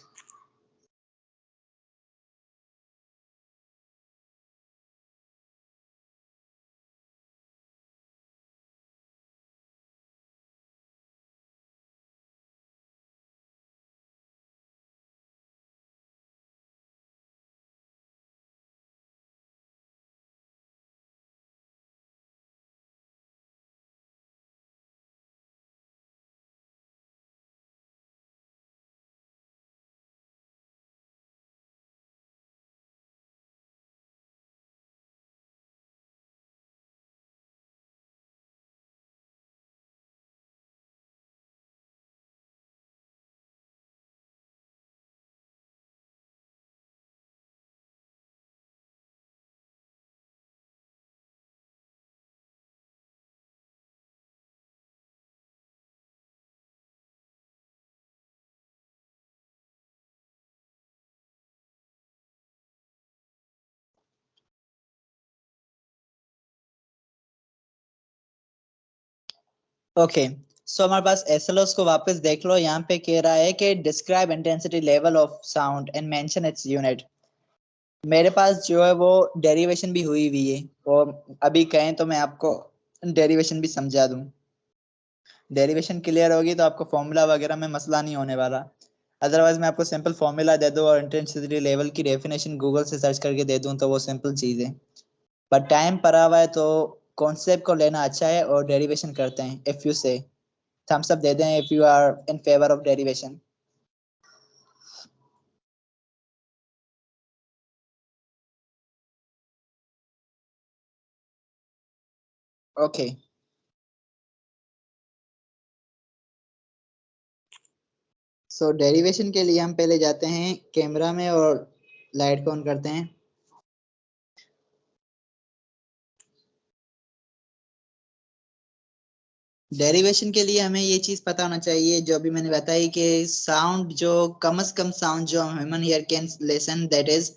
ओके, सो हमारे पास एसएलओस को वापस देख लो। यहाँ पे कह रहा है कि describe intensity level of sound and mention its unit. मेरे पास जो है वो डेरिवेशन भी हुई हुई है, और अभी कहें तो मैं आपको डेरिवेशन भी समझा दूं। डेरिवेशन क्लियर होगी तो आपको फॉर्मूला वगैरह में मसला नहीं होने वाला। अदरवाइज मैं आपको सिंपल फॉर्मूला दे दूं और इंटेंसिटी लेवल की डेफिनेशन गूगल से सर्च करके दे दूं तो वो सिंपल चीज है। बट टाइम पड़ा हुआ है तो कॉन्सेप्ट को लेना अच्छा है और डेरिवेशन करते हैं। If you say thumbs up दे दें if you are in favour of derivation. Okay, so derivation के लिए हम पहले जाते हैं कैमरा में और लाइट को ऑन करते हैं। डेरिवेशन के लिए हमें ये चीज पता होना चाहिए जो अभी मैंने बताई कि साउंड जो कम से कम साउंड जो human ear can listen that is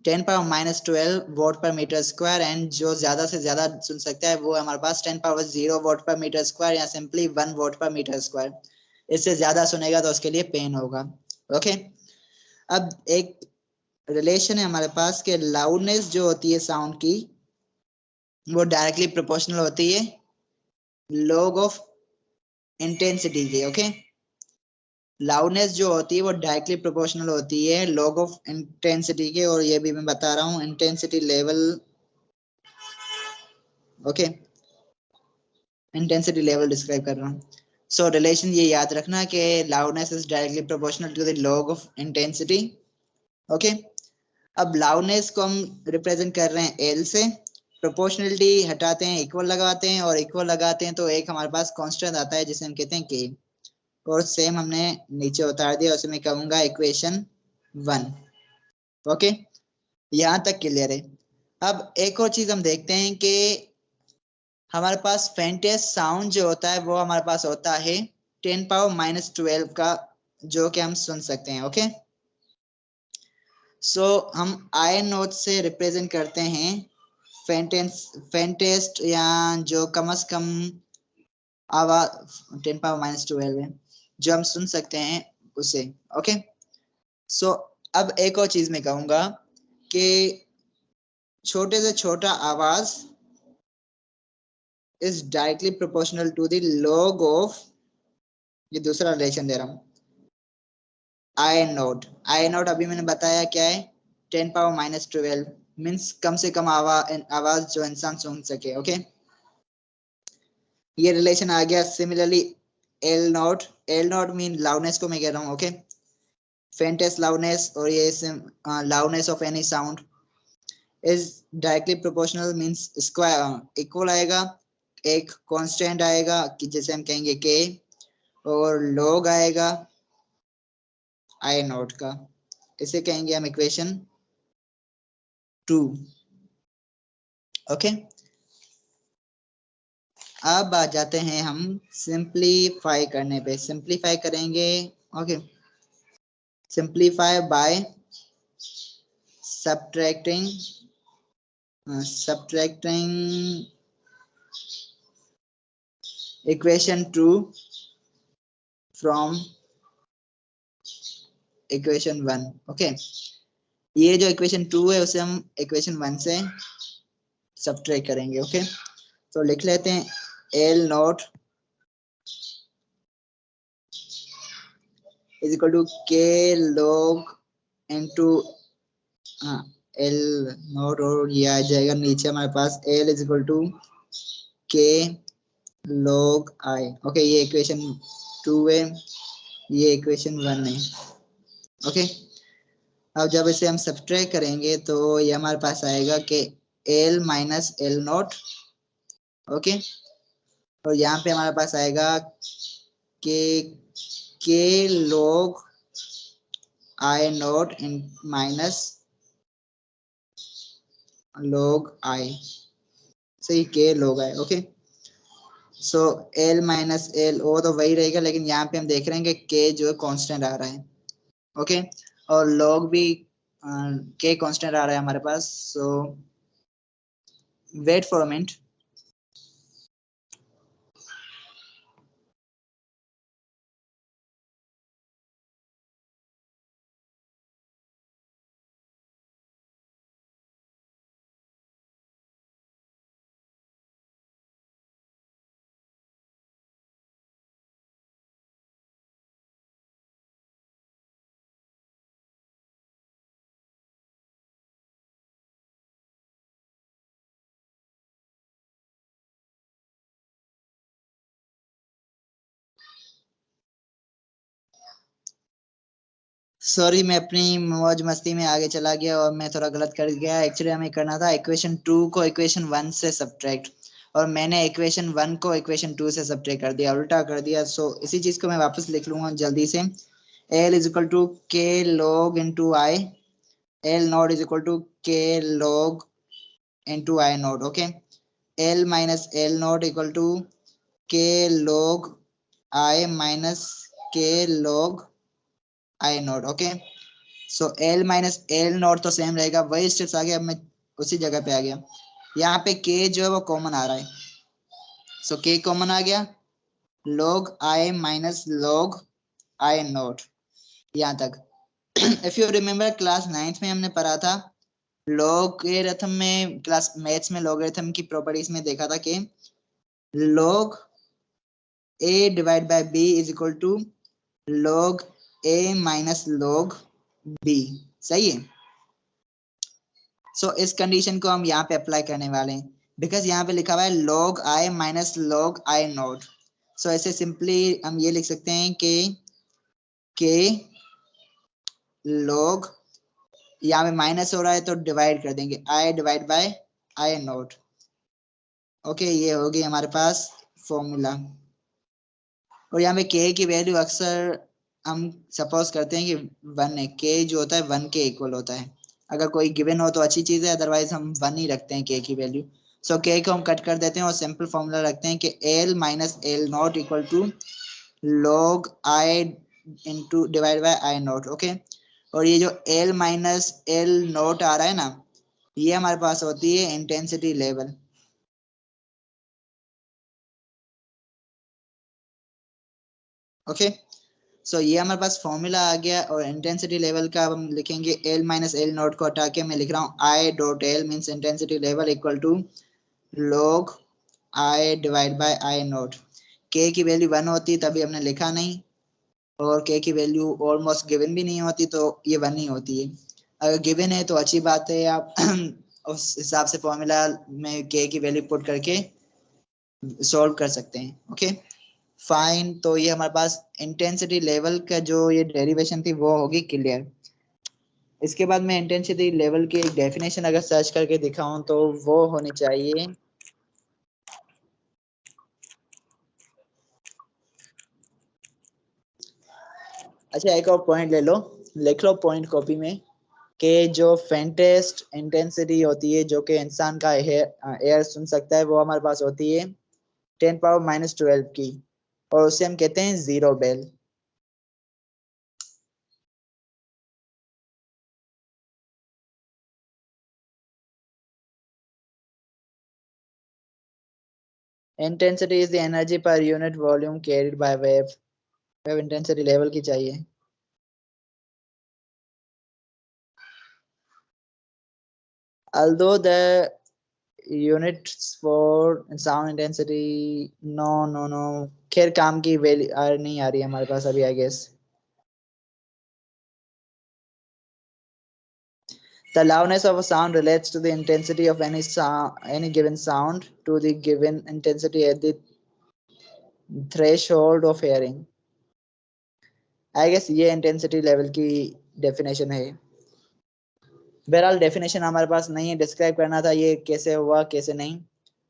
10⁻12 what पर मीटर स्क्वायर एंड जो ज्यादा से ज्यादा सुन सकता है वो हमारे पास 10⁻0 वॉट पर मीटर स्क्वायर या सिंपली 1 वॉट पर मीटर स्क्वायर। इससे ज्यादा सुनेगा तो उसके लिए पेन होगा। ओके, अब एक रिलेशन है हमारे पास कि लाउडनेस जो होती है साउंड की वो डायरेक्टली प्रोपोर्शनल होती है लॉग ऑफ इंटेंसिटी की। ओके, लाउडनेस जो होती है वो डायरेक्टली प्रोपोर्शनल होती है लॉग ऑफ इंटेंसिटी के, और ये भी मैं बता रहा हूँ intensity level. Okay, intensity level describe कर रहा हूँ। सो रिलेशन ये याद रखना कि loudness is directly proportional to the log of intensity. Okay, अब लाउडनेस को हम रिप्रेजेंट कर रहे हैं एल से, प्रोपोर्शनलिटी हटाते हैं इक्वल लगाते हैं, और इक्वल लगाते हैं तो एक हमारे पास कांस्टेंट आता है जिसे हम कहते हैं के, और सेम हमने नीचे उतार दिया, उसे मैं कहूंगा इक्वेशन 1। ओके, यहां तक क्लियर है। अब एक और चीज हम देखते हैं कि हमारे पास फेंटेस्ट साउंड जो होता है वो हमारे पास होता है 10⁻12 का, जो कि हम सुन सकते हैं। ओके, सो हम आई नोट से रिप्रेजेंट करते हैं फेंटेस्ट या जो कम से कम आवाज 10⁻12 है जो हम सुन सकते हैं उसे। ओके, सो अब एक और चीज मैं कहूंगा कि छोटे से छोटा आवाज is directly proportional to the log of, ये दूसरा रिलेशन दे रहा हूं, आई नोट। आई नोट अभी मैंने बताया क्या है, 10⁻12 मीन्स कम से कम आवाज जो इंसान सुन सके। ओके, ये रिलेशन आ गया। Similarly L note, L note mean loudness को मैं कह रहा हूँ। ओके, फेंटेस्ट लाउडनेस और ये loudness of any sound is directly proportional means square equal आएगा, एक कांस्टेंट आएगा कि जैसे हम कहेंगे के, और लॉग आएगा आई नोट का, इसे कहेंगे हम इक्वेशन 2। ओके, अब आ जाते हैं हम सिंप्लीफाई करने पे, सिंप्लीफाई करेंगे। Okay, simplify by subtracting equation 2 from equation 1। Okay, ये जो इक्वेशन 2 है उसे हम इक्वेशन 1 से सब्ट्रैक्ट करेंगे। ओके, तो लिख लेते हैं L naught is equal to K log into, हाँ एल नॉट, और ये आ जाएगा नीचे हमारे पास L is equal to K log I. Okay, ये इक्वेशन 2 है, ये इक्वेशन 1 है। ओके, अब जब इसे हम सब्ट्रैक्ट करेंगे तो ये हमारे पास आएगा कि L minus L naught. Okay, और यहाँ पे हमारे पास आएगा K log I naught in minus log I, सही, K log I. Okay, so L minus L O तो वही रहेगा, लेकिन यहाँ पे हम देख रहे हैं कि के जो है कांस्टेंट आ रहा है। ओके, और लॉग भी के कांस्टेंट आ रहा है हमारे पास। So wait for a minute. Sorry, मैं अपनी मौज मस्ती में आगे चला गया और मैं थोड़ा गलत कर गया। एक्चुअली हमें करना था इक्वेशन 2 को इक्वेशन 1 से सब्ट्रैक्ट, और मैंने इक्वेशन 1 को इक्वेशन 2 से सब्ट्रैक्ट कर दिया, उल्टा कर दिया। सो इसी चीज को मैं वापस लिख लूंगा जल्दी से। L is equal to K log into I, L naught is equal to K log into I naught. Okay, L minus L naught equal to K log I minus K log I naught. Okay, so L minus L naught तो same रहेगा, वही steps आ गया। अब मैं उसी जगह पे आ गया। यहाँ पे K जो है वो कॉमन आ रहा है, सो K कॉमन आ गया, log I minus log I note, यहाँ तक। If you remember class 9th में हमने पढ़ा था लॉगरिथम में, क्लास मैथ्स में लॉगरिथम की प्रॉपर्टीज में देखा था कि log a divide by b is equal to log a minus log b। सही है। सो इस कंडीशन को हम यहाँ पे अप्लाई करने वाले हैं, बिकॉज यहाँ पे लिखा हुआ है log I minus log I naught. So ऐसे सिंपली हम ये लिख सकते हैं कि k log, यहाँ पे माइनस हो रहा है तो डिवाइड कर देंगे, I divide by I naught. Okay, ये हो गई हमारे पास फॉर्मूला। और यहाँ पे k की वैल्यू अक्सर हम सपोज करते हैं कि 1 है, k जो होता है 1 के इक्वल होता है। अगर कोई गिवन हो तो अच्छी चीज है, अदरवाइज हम 1 ही रखते हैं k की वैल्यू। सो k को हम कट कर देते हैं और सिंपल फॉर्मूला रखते हैं कि l minus l naught equal to log I into divide by I naught. Okay, और ये जो l माइनस l नॉट आ रहा है ना, ये हमारे पास होती है इंटेंसिटी लेवल। ओके, सो ये हमारे पास फॉर्मूला आ गया। और इंटेंसिटी लेवल का अब हम लिखेंगे l माइनस l नॉट को हटा के मैं लिख रहा हूँ I dot l means intensity level equal to log I divide by I naught. k की वैल्यू 1 होती तभी हमने लिखा नहीं, और k की वैल्यू ऑलमोस्ट गिवन भी नहीं होती तो ये 1 ही होती है। अगर गिवन है तो अच्छी बात है, आप उस हिसाब से फॉर्मूला में k की वैल्यू पुट करके सॉल्व कर सकते हैं। ओके फाइन, तो ये हमारे पास इंटेंसिटी लेवल का जो ये डेरिवेशन थी वो होगी क्लियर। इसके बाद मैं इंटेंसिटी लेवल की एक डेफिनेशन अगर सर्च करके दिखाऊं तो वो होनी चाहिए, अच्छा एक और पॉइंट ले लो, लिख लो पॉइंट कॉपी में, कि जो फेंटेस्ट इंटेंसिटी होती है जो कि इंसान का एयर सुन सकता है वो हमारे पास होती है 10⁻⁻12 की, और उसे हम कहते हैं zero bel. Intensity is the energy per unit volume carried by wave. Wave intensity level की चाहिए। although the units for sound intensity, no, खैर काम की वैल्यू नहीं आ रही है हमारे पास अभी I guess. The loudness of a sound relates to the intensity of any given sound to the given intensity at the threshold of hearing। I guess ये इंटेंसिटी लेवल की डेफिनेशन है। बहरहाल डेफिनेशन हमारे पास नहीं है, डिस्क्राइब करना था ये कैसे हुआ कैसे नहीं।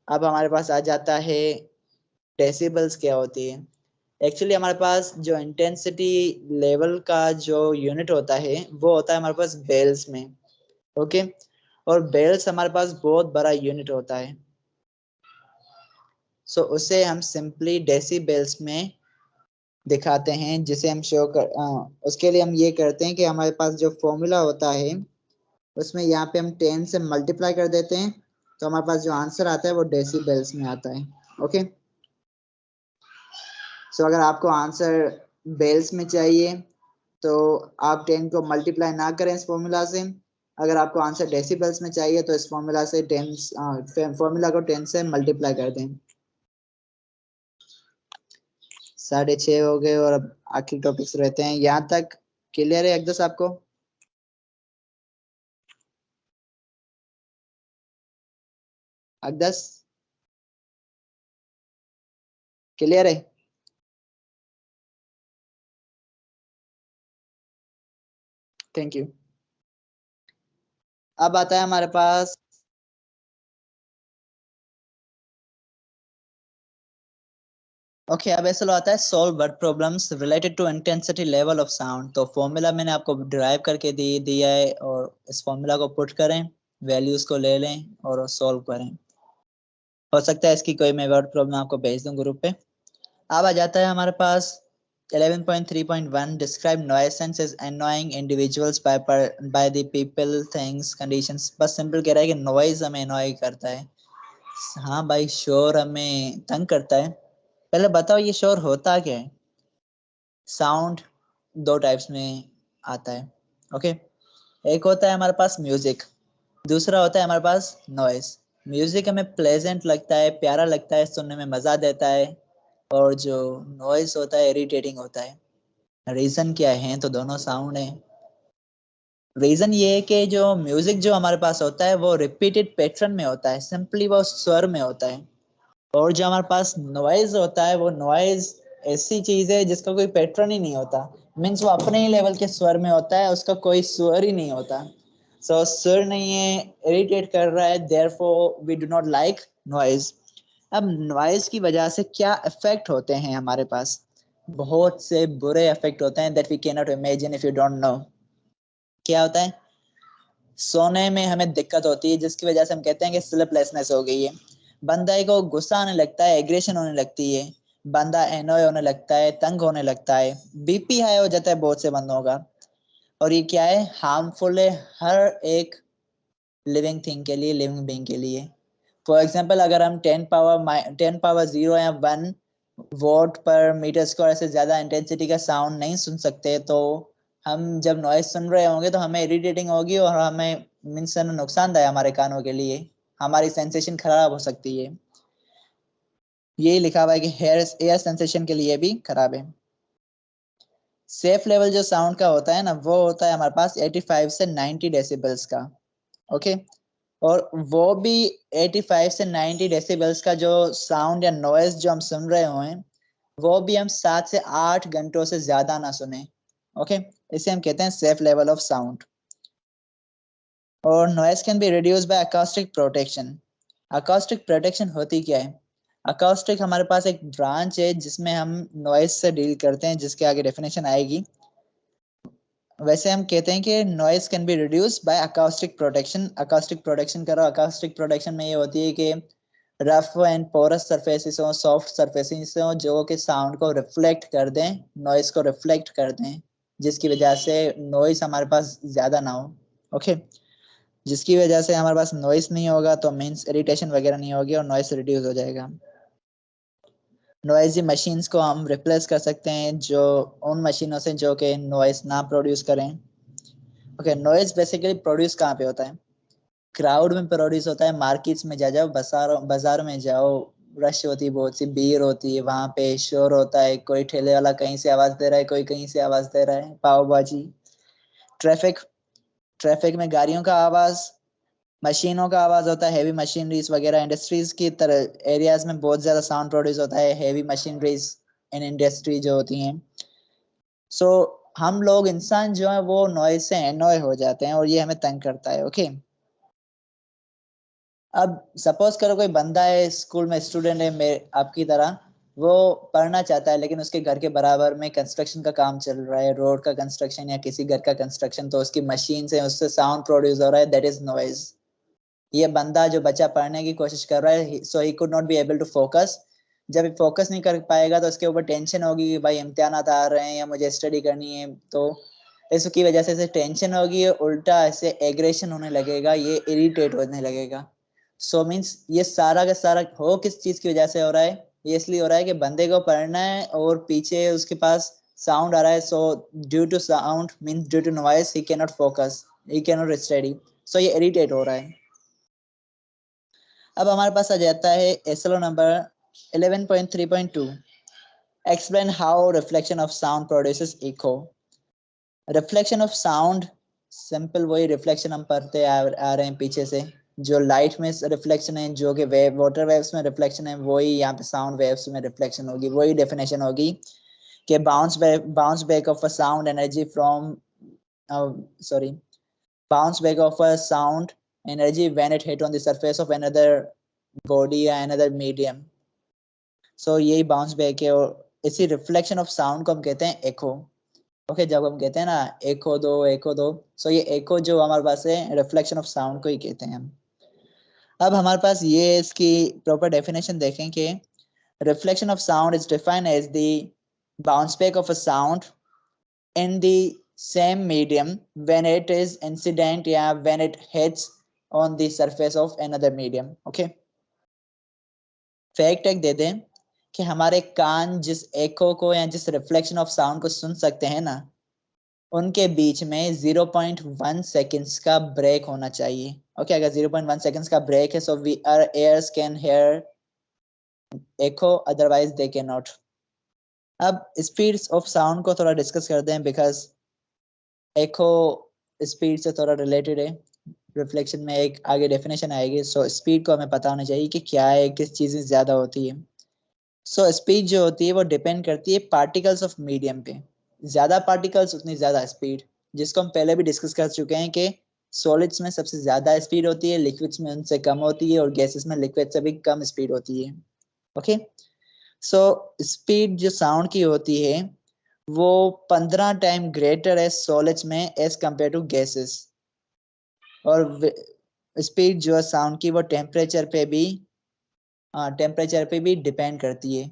अब हमारे पास आ जाता है डेसिबल्स क्या होती है। एक्चुअली हमारे पास जो इंटेंसिटी लेवल का जो यूनिट होता है वो होता है हमारे पास बेल्स में। ओके, और बेल्स हमारे पास बहुत बड़ा यूनिट होता है, सो उसे हम सिंपली डेसिबल्स में दिखाते हैं, जिसे हम उसके लिए हम ये करते हैं कि हमारे पास जो फॉर्मूला होता है उसमें यहाँ पे हम 10 से मल्टीप्लाई कर देते हैं, तो हमारे पास जो आंसर आता है वो डेसिबल्स में आता है। ओके, सो अगर आपको आंसर बेल्स में चाहिए तो आप 10 को मल्टीप्लाई ना करें इस फॉर्मूला से। अगर आपको आंसर डेसिबल्स में चाहिए तो इस फॉर्मूला से 10 फॉर्मूला को 10 से मल्टीप्लाई कर दें। 6:30 हो गए और अब आखिरी टॉपिक्स रहते हैं। यहाँ तक क्लियर है अकदस आपको? अकदस क्लियर है? Thank you. अब आता है हमारे पास ओके अब ऐसा आता है solve word problems related to intensity level of sound. तो फॉर्मूला मैंने आपको डिराइव करके दिया है, और इस फॉर्मूला को पुट करें, वैल्यूज को ले लें और सॉल्व करें। हो सकता है इसकी कोई मैं वर्ड प्रॉब्लम आपको भेज दूं ग्रुप पे। अब आ जाता है हमारे पास 11.3.1 describe nuisance as annoying individuals by the people things conditions. बस सिंपल कह रहा है कि नॉइज हमें एनॉय करता है। हाँ भाई, शोर हमें तंग करता है। पहले बताओ ये शोर होता क्या है। साउंड दो टाइप्स में आता है। ओके, एक होता है हमारे पास म्यूजिक, दूसरा होता है हमारे पास नॉइस। म्यूजिक हमें प्लेजेंट लगता है, प्यारा लगता है, सुनने में मजा देता है, और जो नॉइस होता है इरिटेटिंग होता है। रीजन क्या है? तो दोनों साउंड है। रीजन ये है कि जो म्यूजिक जो हमारे पास होता है वो रिपीटेड पैटर्न में होता है, सिंपली वो स्वर में होता है। और जो हमारे पास नॉइज होता है वो नॉइज ऐसी चीज है जिसका कोई पैटर्न ही नहीं होता। मीन्स वो अपने ही लेवल के स्वर में होता है, उसका कोई स्वर ही नहीं होता। सो स्वर नहीं है, इरिटेट कर रहा है, therefore we do not like noise. अब नॉइज की वजह से क्या इफेक्ट होते हैं हमारे पास? बहुत से बुरे इफेक्ट होते हैं that we can not imagine if you don't know. क्या होता है? सोने में हमें दिक्कत होती है जिसकी वजह से हम कहते हैं कि स्लीपलेसनेस हो गई है। बंदे को गुस्सा आने लगता है, एग्रेशन होने लगती है, बंदा एनोय होने लगता है, तंग होने लगता है, बीपी हाई हो जाता है बहुत से बंदों का। और ये क्या है? हार्मफुल है हर एक लिविंग थिंग के लिए, लिविंग बीइंग के लिए। फॉर एग्जाम्पल, अगर हम 10 पावर 0 या 1 वॉट पर मीटर स्क्वायर से ज्यादा इंटेंसिटी का साउंड नहीं सुन सकते, तो हम जब नॉइज सुन रहे होंगे तो हमें इरिटेटिंग होगी और हमें मीन्स नुकसानदायक है हमारे कानों के लिए। हमारी सेंसेशन खराब हो सकती है। यही लिखा हुआ है कि हेयर एयर सेंसेशन के लिए भी खराब है। सेफ लेवल जो साउंड का होता है ना, वो होता है हमारे पास 85 से 90 डेसिबल्स का। ओके, और वो भी 85 से 90 डेसिबल्स का जो साउंड या नॉइज जो हम सुन रहे हो वो भी हम 7 से 8 घंटों से ज्यादा ना सुने। ओके, इसे हम कहते हैं सेफ लेवल ऑफ साउंड। और noise can be reduce by acoustic protection. Acoustic protection होती क्या है? अकॉस्टिक हमारे पास एक ब्रांच है जिसमें हम नॉइज से डील करते हैं, जिसके आगे डेफिनेशन आएगी। वैसे हम कहते हैं कि noise can be reduce by acoustic protection. Acoustic protection करो। अकॉस्टिक प्रोटेक्शन में ये होती है कि रफ एंड पोरस सरफेसेस हो, सॉफ्ट सरफेसेस हो, जो कि साउंड को रिफ्लेक्ट कर दें, नॉइज को रिफ्लेक्ट कर दें, जिसकी वजह से नॉइज हमारे पास ज्यादा ना हो। ओके, जिसकी वजह से हमारे पास नॉइस नहीं होगा तो मीन्स इरिटेशन वगैरह नहीं होगी और नॉइस रिड्यूस हो जाएगा। नॉइजी मशीन्स को हम रिप्लेस कर सकते हैं जो उन मशीनों से जो कि नॉइस ना प्रोड्यूस करें। ओके, नॉइज बेसिकली प्रोड्यूस कहाँ पे होता है? क्राउड में प्रोड्यूस होता है। मार्केट्स में जा जाओ, बाजारों में जाओ, रश होती है, बहुत सी भीड़ होती है, वहां पे शोर होता है, कोई ठेले वाला कहीं से आवाज दे रहा है, कोई कहीं से आवाज दे रहा है, पाव भाजी। ट्रैफिक, ट्रैफिक में गाड़ियों का आवाज, मशीनों का आवाज होता है, हेवी मशीनरीज वगैरह। इंडस्ट्रीज की तरह एरियाज में बहुत ज्यादा साउंड प्रोड्यूस होता है, हेवी मशीनरीज इन इंडस्ट्री जो होती हैं। सो हम लोग इंसान जो है वो नॉइज से एनॉय हो जाते हैं और ये हमें तंग करता है। ओके, अब सपोज करो कोई बंदा है, स्कूल में स्टूडेंट है मेरे आपकी तरह, वो पढ़ना चाहता है, लेकिन उसके घर के बराबर में कंस्ट्रक्शन का काम चल रहा है, रोड का कंस्ट्रक्शन या किसी घर का कंस्ट्रक्शन, तो उसकी मशीन से उससे साउंड प्रोड्यूस हो रहा है, दैट इज नॉइज। ये बंदा जो बच्चा पढ़ने की कोशिश कर रहा है, so he could not be able to focus. जब फोकस नहीं कर पाएगा तो उसके ऊपर टेंशन होगी कि भाई इम्तिहानात आ रहे हैं या मुझे स्टडी करनी है, तो इसकी वजह से इसे टेंशन होगी, उल्टा ऐसे एग्रेशन होने लगेगा, ये इरिटेट होने लगेगा। सो मीन्स ये सारा का सारा हो किस चीज की वजह से हो रहा है? ये इसलिए हो रहा है कि बंदे को पढ़ना है और पीछे उसके पास साउंड आ रहा है। So due to sound means due to noise he can not focus, he can not study, so ये इरिटेट हो रहा है। अब हमारे पास आ जाता है SLO number 11.3.2 explain how reflection of sound produces echo. Reflection of sound, simple वही रिफ्लेक्शन हम पढ़ते आ रहे हैं पीछे से। जो लाइट में रिफ्लेक्शन है, जो कि वेव वाटर वेव्स में रिफ्लेक्शन है, वही यहाँ पे साउंड वेव्स में रिफ्लेक्शन होगी। वही डेफिनेशन होगी कि bounce back of a sound energy from sorry bounce back of a sound energy when it hit on the surface of another body or another medium. So यही bounce back है। और इसी reflection of sound को हम कहते हैं एको। Okay, जब हम कहते हैं ना एको दो, सो ये एको जो हमारे पास है रिफ्लेक्शन ऑफ साउंड को ही कहते हैं हम। अब हमारे पास ये इसकी प्रॉपर डेफिनेशन देखें कि reflection of sound is defined as the bounce back of a sound in the same medium when it is incident या when it hits on the surface of another medium. Okay, fact एक दे दें कि हमारे कान जिस एको को या जिस reflection of sound को सुन सकते हैं ना, उनके बीच में 0.1 सेकेंड्स का ब्रेक होना चाहिए. ओके, अगर 0.1 सेकेंड्स का ब्रेक है so we are ears can hear echo, otherwise they cannot. अब स्पीड्स ऑफ साउंड को थोड़ा डिस्कस करते हैं बिकॉज echo स्पीड से थोड़ा रिलेटेड है. रिफ्लेक्शन में एक आगे डेफिनेशन आएगी. सो स्पीड को हमें पता होना चाहिए कि क्या है, किस चीज़ें ज़्यादा होती है. सो स्पीड जो होती है वो डिपेंड करती है पार्टिकल्स ऑफ मीडियम पे. ज़्यादा पार्टिकल्स उतनी ज़्यादा स्पीड, जिसको हम पहले भी डिस्कस कर चुके हैं कि सॉलिड्स में सबसे ज़्यादा स्पीड होती है, लिक्विड्स में उनसे कम होती है और गैसेस में लिक्विड से भी कम स्पीड होती है. ओके, सो स्पीड जो साउंड की होती है वो 15 टाइम ग्रेटर है सॉलिड्स में एज कंपेयर टू गैसेस. और स्पीड जो है साउंड की वो टेम्परेचर पे भी डिपेंड करती है.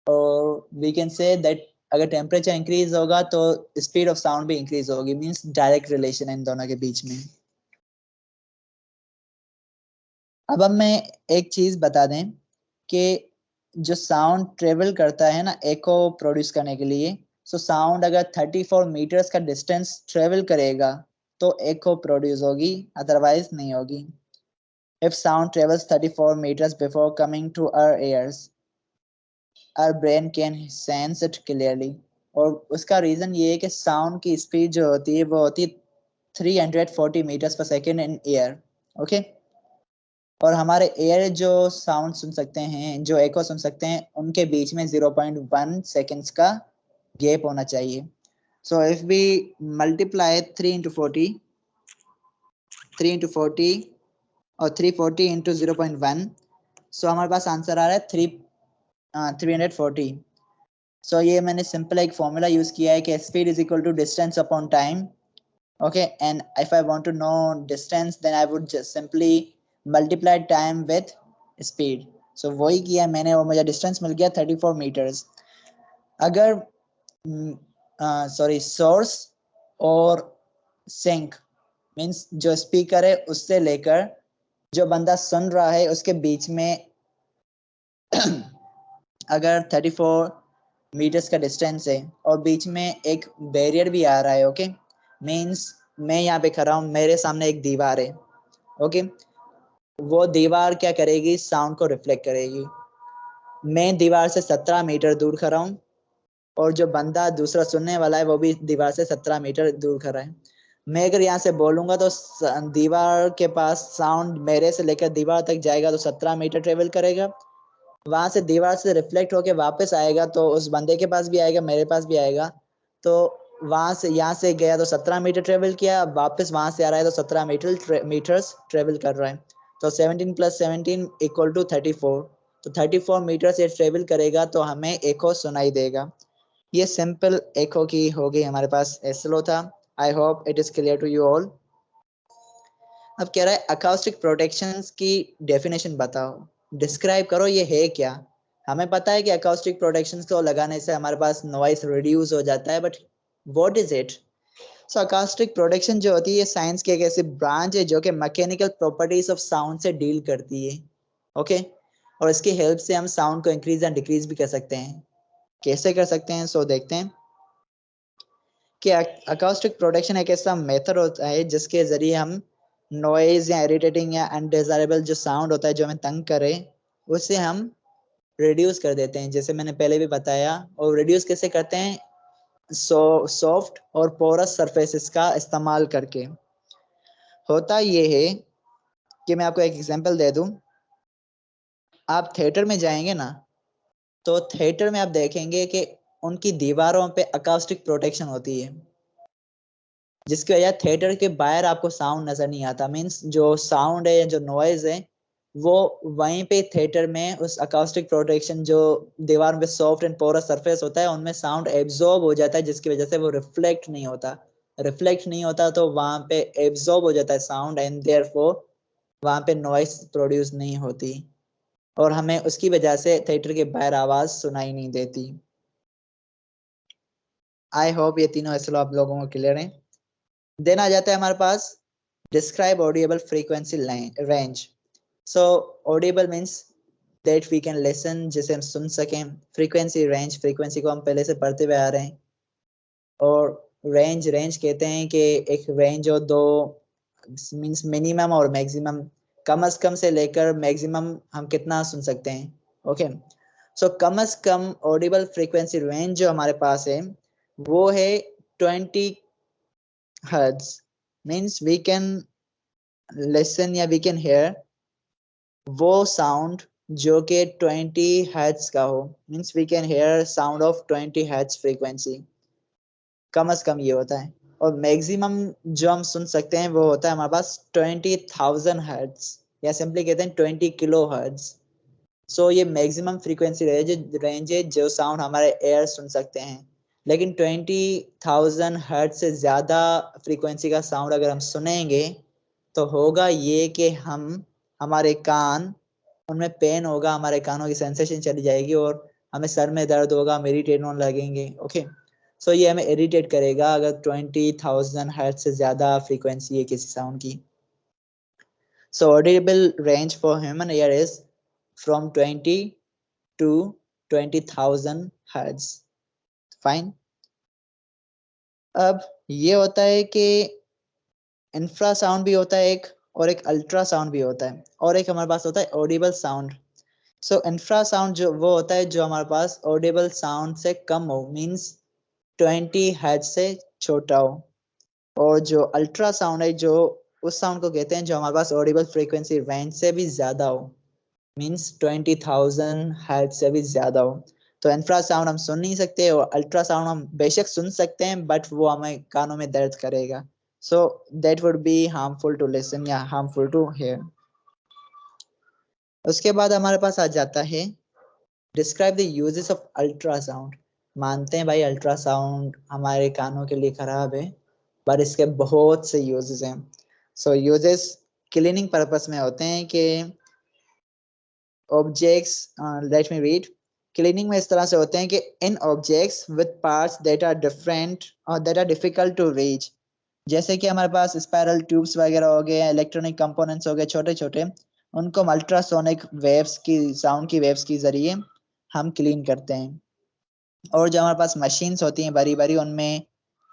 और वी कैन से दैट अगर टेम्परेचर इंक्रीज होगा तो स्पीड ऑफ साउंड भी इंक्रीज होगी. मींस डायरेक्ट रिलेशन है इन दोनों के बीच में. अब हमें एक चीज बता दें कि जो साउंड ट्रेवल करता है ना एको प्रोड्यूस करने के लिए, सो साउंड अगर 34 मीटर्स का डिस्टेंस ट्रेवल करेगा तो एको प्रोड्यूस होगी, अदरवाइज नहीं होगी. If sound travels 34 meters before coming to our ears, our brain can sense it clearly. और उसका रीजन ये है कि साउंड की स्पीड जो होती है वो होती है 340 meters per second in air. Okay, और हमारे एयर जो साउंड सुन सकते हैं, जो एको सुन सकते हैं, उनके बीच में 0.1 सेकेंड्स का गैप होना चाहिए. So if we multiply 3 into 40 और 340 into 0.1, सो हमारे पास आंसर आ रहा है 340. सो ये मैंने सिंपल एक फॉर्मूला यूज किया है कि speed is equal to distance upon time. Okay, and if I want to know distance then I would just simply multiply time with speed. So वही किया मैंने और मुझे डिस्टेंस मिल गया 34 meters. अगर सोर्स और सिंक मींस जो स्पीकर है उससे लेकर जो बंदा सुन रहा है उसके बीच में अगर 34 meters का डिस्टेंस है और बीच में एक बैरियर भी आ रहा है, ओके, मींस मैं यहाँ पे खड़ा हूँ, मेरे सामने एक दीवार है. ओके, वो दीवार क्या करेगी, साउंड को रिफ्लेक्ट करेगी. मैं दीवार से 17 मीटर दूर खड़ा हूँ और जो बंदा दूसरा सुनने वाला है वो भी दीवार से 17 मीटर दूर खड़ा है. मैं अगर यहाँ से बोलूंगा तो दीवार के पास साउंड मेरे से लेकर दीवार तक जाएगा तो 17 मीटर ट्रेवल करेगा. वहां से दीवार से रिफ्लेक्ट होके वापस आएगा तो उस बंदे के पास भी आएगा, मेरे पास भी आएगा. तो वहां से यहाँ से गया तो 17 मीटर ट्रेवल किया, वापस वहां से आ रहा है तो 17 मीटर्स ट्रेवल कर रहा है. तो 17 + 17 = 34. तो 34 मीटर से ट्रेवल करेगा तो हमें एको सुनाई देगा. ये सिंपल एको की हो गई हमारे पास एसएलओ था. I hope it is clear to you all. अब कह रहा है अकाउस्टिक प्रोटेक्शंस की डेफिनेशन बताओ, डिस्क्राइब करो ये है क्या. हमें पता है कि अकाउस्टिक प्रोटेक्शंस को लगाने से हमारे पास नॉइस रिड्यूस हो जाता है, but what is it. So acoustic protection जो होती है साइंस की एक ऐसी ब्रांच है जो कि मैकेनिकल प्रॉपर्टीज ऑफ साउंड से डील करती है. ओके, और इसकी हेल्प से हम साउंड को इंक्रीज एंड डिक्रीज भी कर सकते हैं. कैसे कर सकते हैं, सो देखते हैं कि अकाउस्टिक प्रोटेक्शन एक ऐसा मेथड होता है जिसके जरिए हम नॉइज या इरिटेटिंग या अनडिजायरेबल जो साउंड होता है जो हमें तंग करे उसे हम रिड्यूस कर देते हैं, जैसे मैंने पहले भी बताया. और रिड्यूस कैसे करते हैं, सॉफ्ट और पोरस सरफेसेस का इस्तेमाल करके. होता ये है कि मैं आपको एक एग्जांपल दे दूं. आप थिएटर में जाएंगे ना तो थिएटर में आप देखेंगे कि उनकी दीवारों पे अकाउस्टिक प्रोटेक्शन होती है जिसकी वजह थिएटर के बाहर आपको साउंड नजर नहीं आता. मींस जो साउंड है, जो नॉइज है, वो वहीं पे थिएटर में उस अकाउस्टिक प्रोटेक्शन जो दीवार पे सॉफ्ट एंड पोरस सरफेस होता है उनमें साउंड एब्जॉर्ब हो जाता है, जिसकी वजह से वो रिफ्लेक्ट नहीं होता तो वहां पे एब्जॉर्ब हो जाता है साउंड एंड देयरफॉर वहां पे नॉइस प्रोड्यूस नहीं होती और हमें उसकी वजह से थिएटर के बाहर आवाज सुनाई नहीं देती। आई होप ये तीनों एसएल आप लोगों को क्लियर है। देन आ जाता है हमारे पास describe audible frequency range. So audible means that we can listen, जिसे हम सुन सकें। फ्रीक्वेंसी रेंज, फ्रीक्वेंसी को हम पहले से पढ़ते हुए आ रहे हैं। और रेंज, रेंज कहते हैं कि एक रेंज हो दो मीन्स मिनिमम और मैक्सिमम, कम से कम से लेकर मैक्सिमम हम कितना सुन सकते हैं। ओके, सो कम से कम ऑडिबल फ्रीक्वेंसी रेंज जो हमारे पास है वो है 20 hertz. Means we can listen या वी कैन हेयर वो साउंड जो कि 20 हर्ट्ज का हो। Means we can hear sound of 20 hertz frequency, कम से कम ये होता है। और मैक्सिमम जो हम सुन सकते हैं वो होता है हमारे पास 20,000 हर्ट्ज, या सिंपली कहते हैं 20 किलो हर्ट्ज। सो ये मैक्सिमम फ्रीक्वेंसी रेंज है जो साउंड हमारे एयर सुन सकते हैं। लेकिन 20,000 हर्ट्ज से ज्यादा फ्रीक्वेंसी का साउंड अगर हम सुनेंगे तो होगा ये कि हमारे कान, उनमें पेन होगा, हमारे कानों की सेंसेशन चली जाएगी और हमें सर में दर्द होगा, हम इरिटेट होने लगेंगे। ओके, सो ये हमें इरिटेट करेगा अगर 20,000 हर्ट्ज से ज्यादा फ्रीक्वेंसी है किसी साउंड की। So audible range for human ear is from 20 to 20,000 hertz. Fine. अब ये होता है कि इंफ्रासाउंड भी होता है एक, और एक अल्ट्रासाउंड भी होता है, और एक हमारे पास होता है ऑडिबल साउंड। सो इंफ्रासाउंड जो वो होता है जो हमारे पास ऑडिबल साउंड से कम हो, मींस 20 हर्ट्ज से छोटा हो। और जो अल्ट्रासाउंड है जो उस साउंड को कहते हैं जो हमारे पास ऑडिबल फ्रीक्वेंसी रेंज से भी ज्यादा हो, मींस 20,000 हर्ट्ज से भी ज्यादा हो। तो इंफ्रासाउंड हम सुन नहीं सकते और अल्ट्रासाउंड हम बेशक सुन सकते हैं बट वो हमें कानों में दर्द करेगा। So that would be harmful to listen या हार्मफुल टू हेयर। उसके बाद हमारे पास आ जाता है describe the uses of ultrasound. मानते हैं भाई अल्ट्रासाउंड हमारे कानों के लिए खराब है, पर इसके बहुत से यूजेस हैं। सो यूजेस क्लीनिंग पर्पस में होते हैं कि objects, let me read. Cleaning में इस तरह से होते हैं कि in objects with parts that are different और that are difficult to reach, जैसे कि हमारे पास स्पाइरल ट्यूब्स वगैरह हो गए, इलेक्ट्रॉनिक कंपोनेंट्स हो गए छोटे छोटे, उनको हम अल्ट्रासोनिक वेव्स की, साउंड की वेव्स के जरिए हम क्लीन करते हैं। और जो हमारे पास मशीन्स होती हैं बड़ी बड़ी, उनमें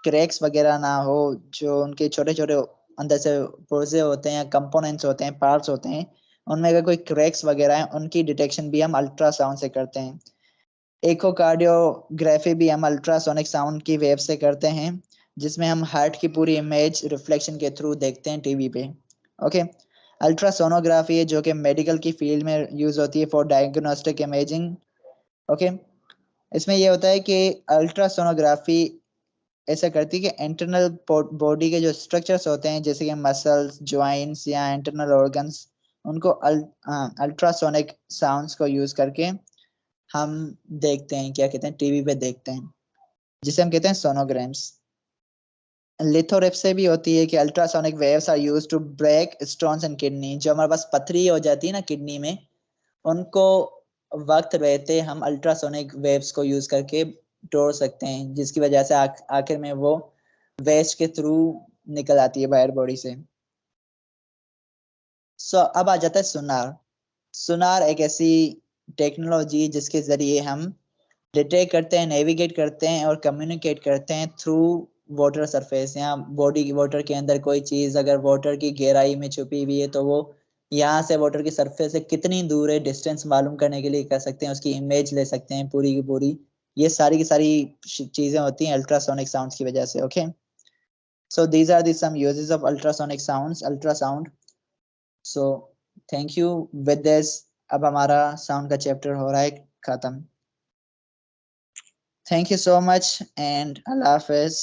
क्रैक्स वगैरह ना हो, जो उनके छोटे छोटे अंदर से पुर्जे होते हैं, कंपोनेंट्स होते हैं, पार्ट्स होते हैं, उनमें अगर कोई क्रैक्स वगैरह हैं उनकी डिटेक्शन भी हम अल्ट्रासाउंड से करते हैं। इकोकार्डियोग्राफी भी हम अल्ट्रासोनिक साउंड की वेव से करते हैं, जिसमें हम हार्ट की पूरी इमेज रिफ्लेक्शन के थ्रू देखते हैं टीवी पे। ओके, अल्ट्रासोनोग्राफी है जो कि मेडिकल की फील्ड में यूज होती है फॉर डायग्नोस्टिक इमेजिंग। ओके, इसमें यह होता है कि अल्ट्रासोनोग्राफी ऐसा करती है कि इंटरनल बॉडी के जो स्ट्रक्चर्स होते हैं जैसे कि मसल्स, ज्वाइंट्स या इंटरनल ऑर्गन्स, उनको अल्ट्रासोनिक साउंड्स को यूज करके हम देखते हैं, क्या कहते हैं, टीवी पे देखते हैं, जिसे हम कहते हैं सोनोग्राम्स। लिथोरिप्सी भी होती है कि ultrasonic waves are used to break stones in kidney. जो हमारे पास पथरी हो जाती है ना किडनी में, उनको वक्त रहते हम अल्ट्रासोनिक वेव्स को यूज करके तोड़ सकते हैं, जिसकी वजह से आखिर में वो वेस्ट के थ्रू निकल आती है बाहर बॉडी से। सो अब आ जाता है सुनार। सुनार एक ऐसी टेक्नोलॉजी जिसके जरिए हम डिटेक्ट करते हैं, नेविगेट करते हैं और कम्युनिकेट करते हैं थ्रू वाटर सरफेस। या बॉडी वाटर के अंदर कोई चीज अगर वाटर की गहराई में छुपी हुई है तो वो यहाँ से वाटर की सरफेस से कितनी दूर है डिस्टेंस मालूम करने के लिए कर सकते हैं, उसकी इमेज ले सकते हैं पूरी की पूरी। ये सारी की सारी चीजें होती हैं अल्ट्रासोनिक साउंड्स की वजह से। Okay, so these are the some uses of ultrasonic sounds, ultrasound. So thank you. With this अब हमारा साउंड का चैप्टर हो रहा है खत्म। Thank you so much and Allah Hafiz.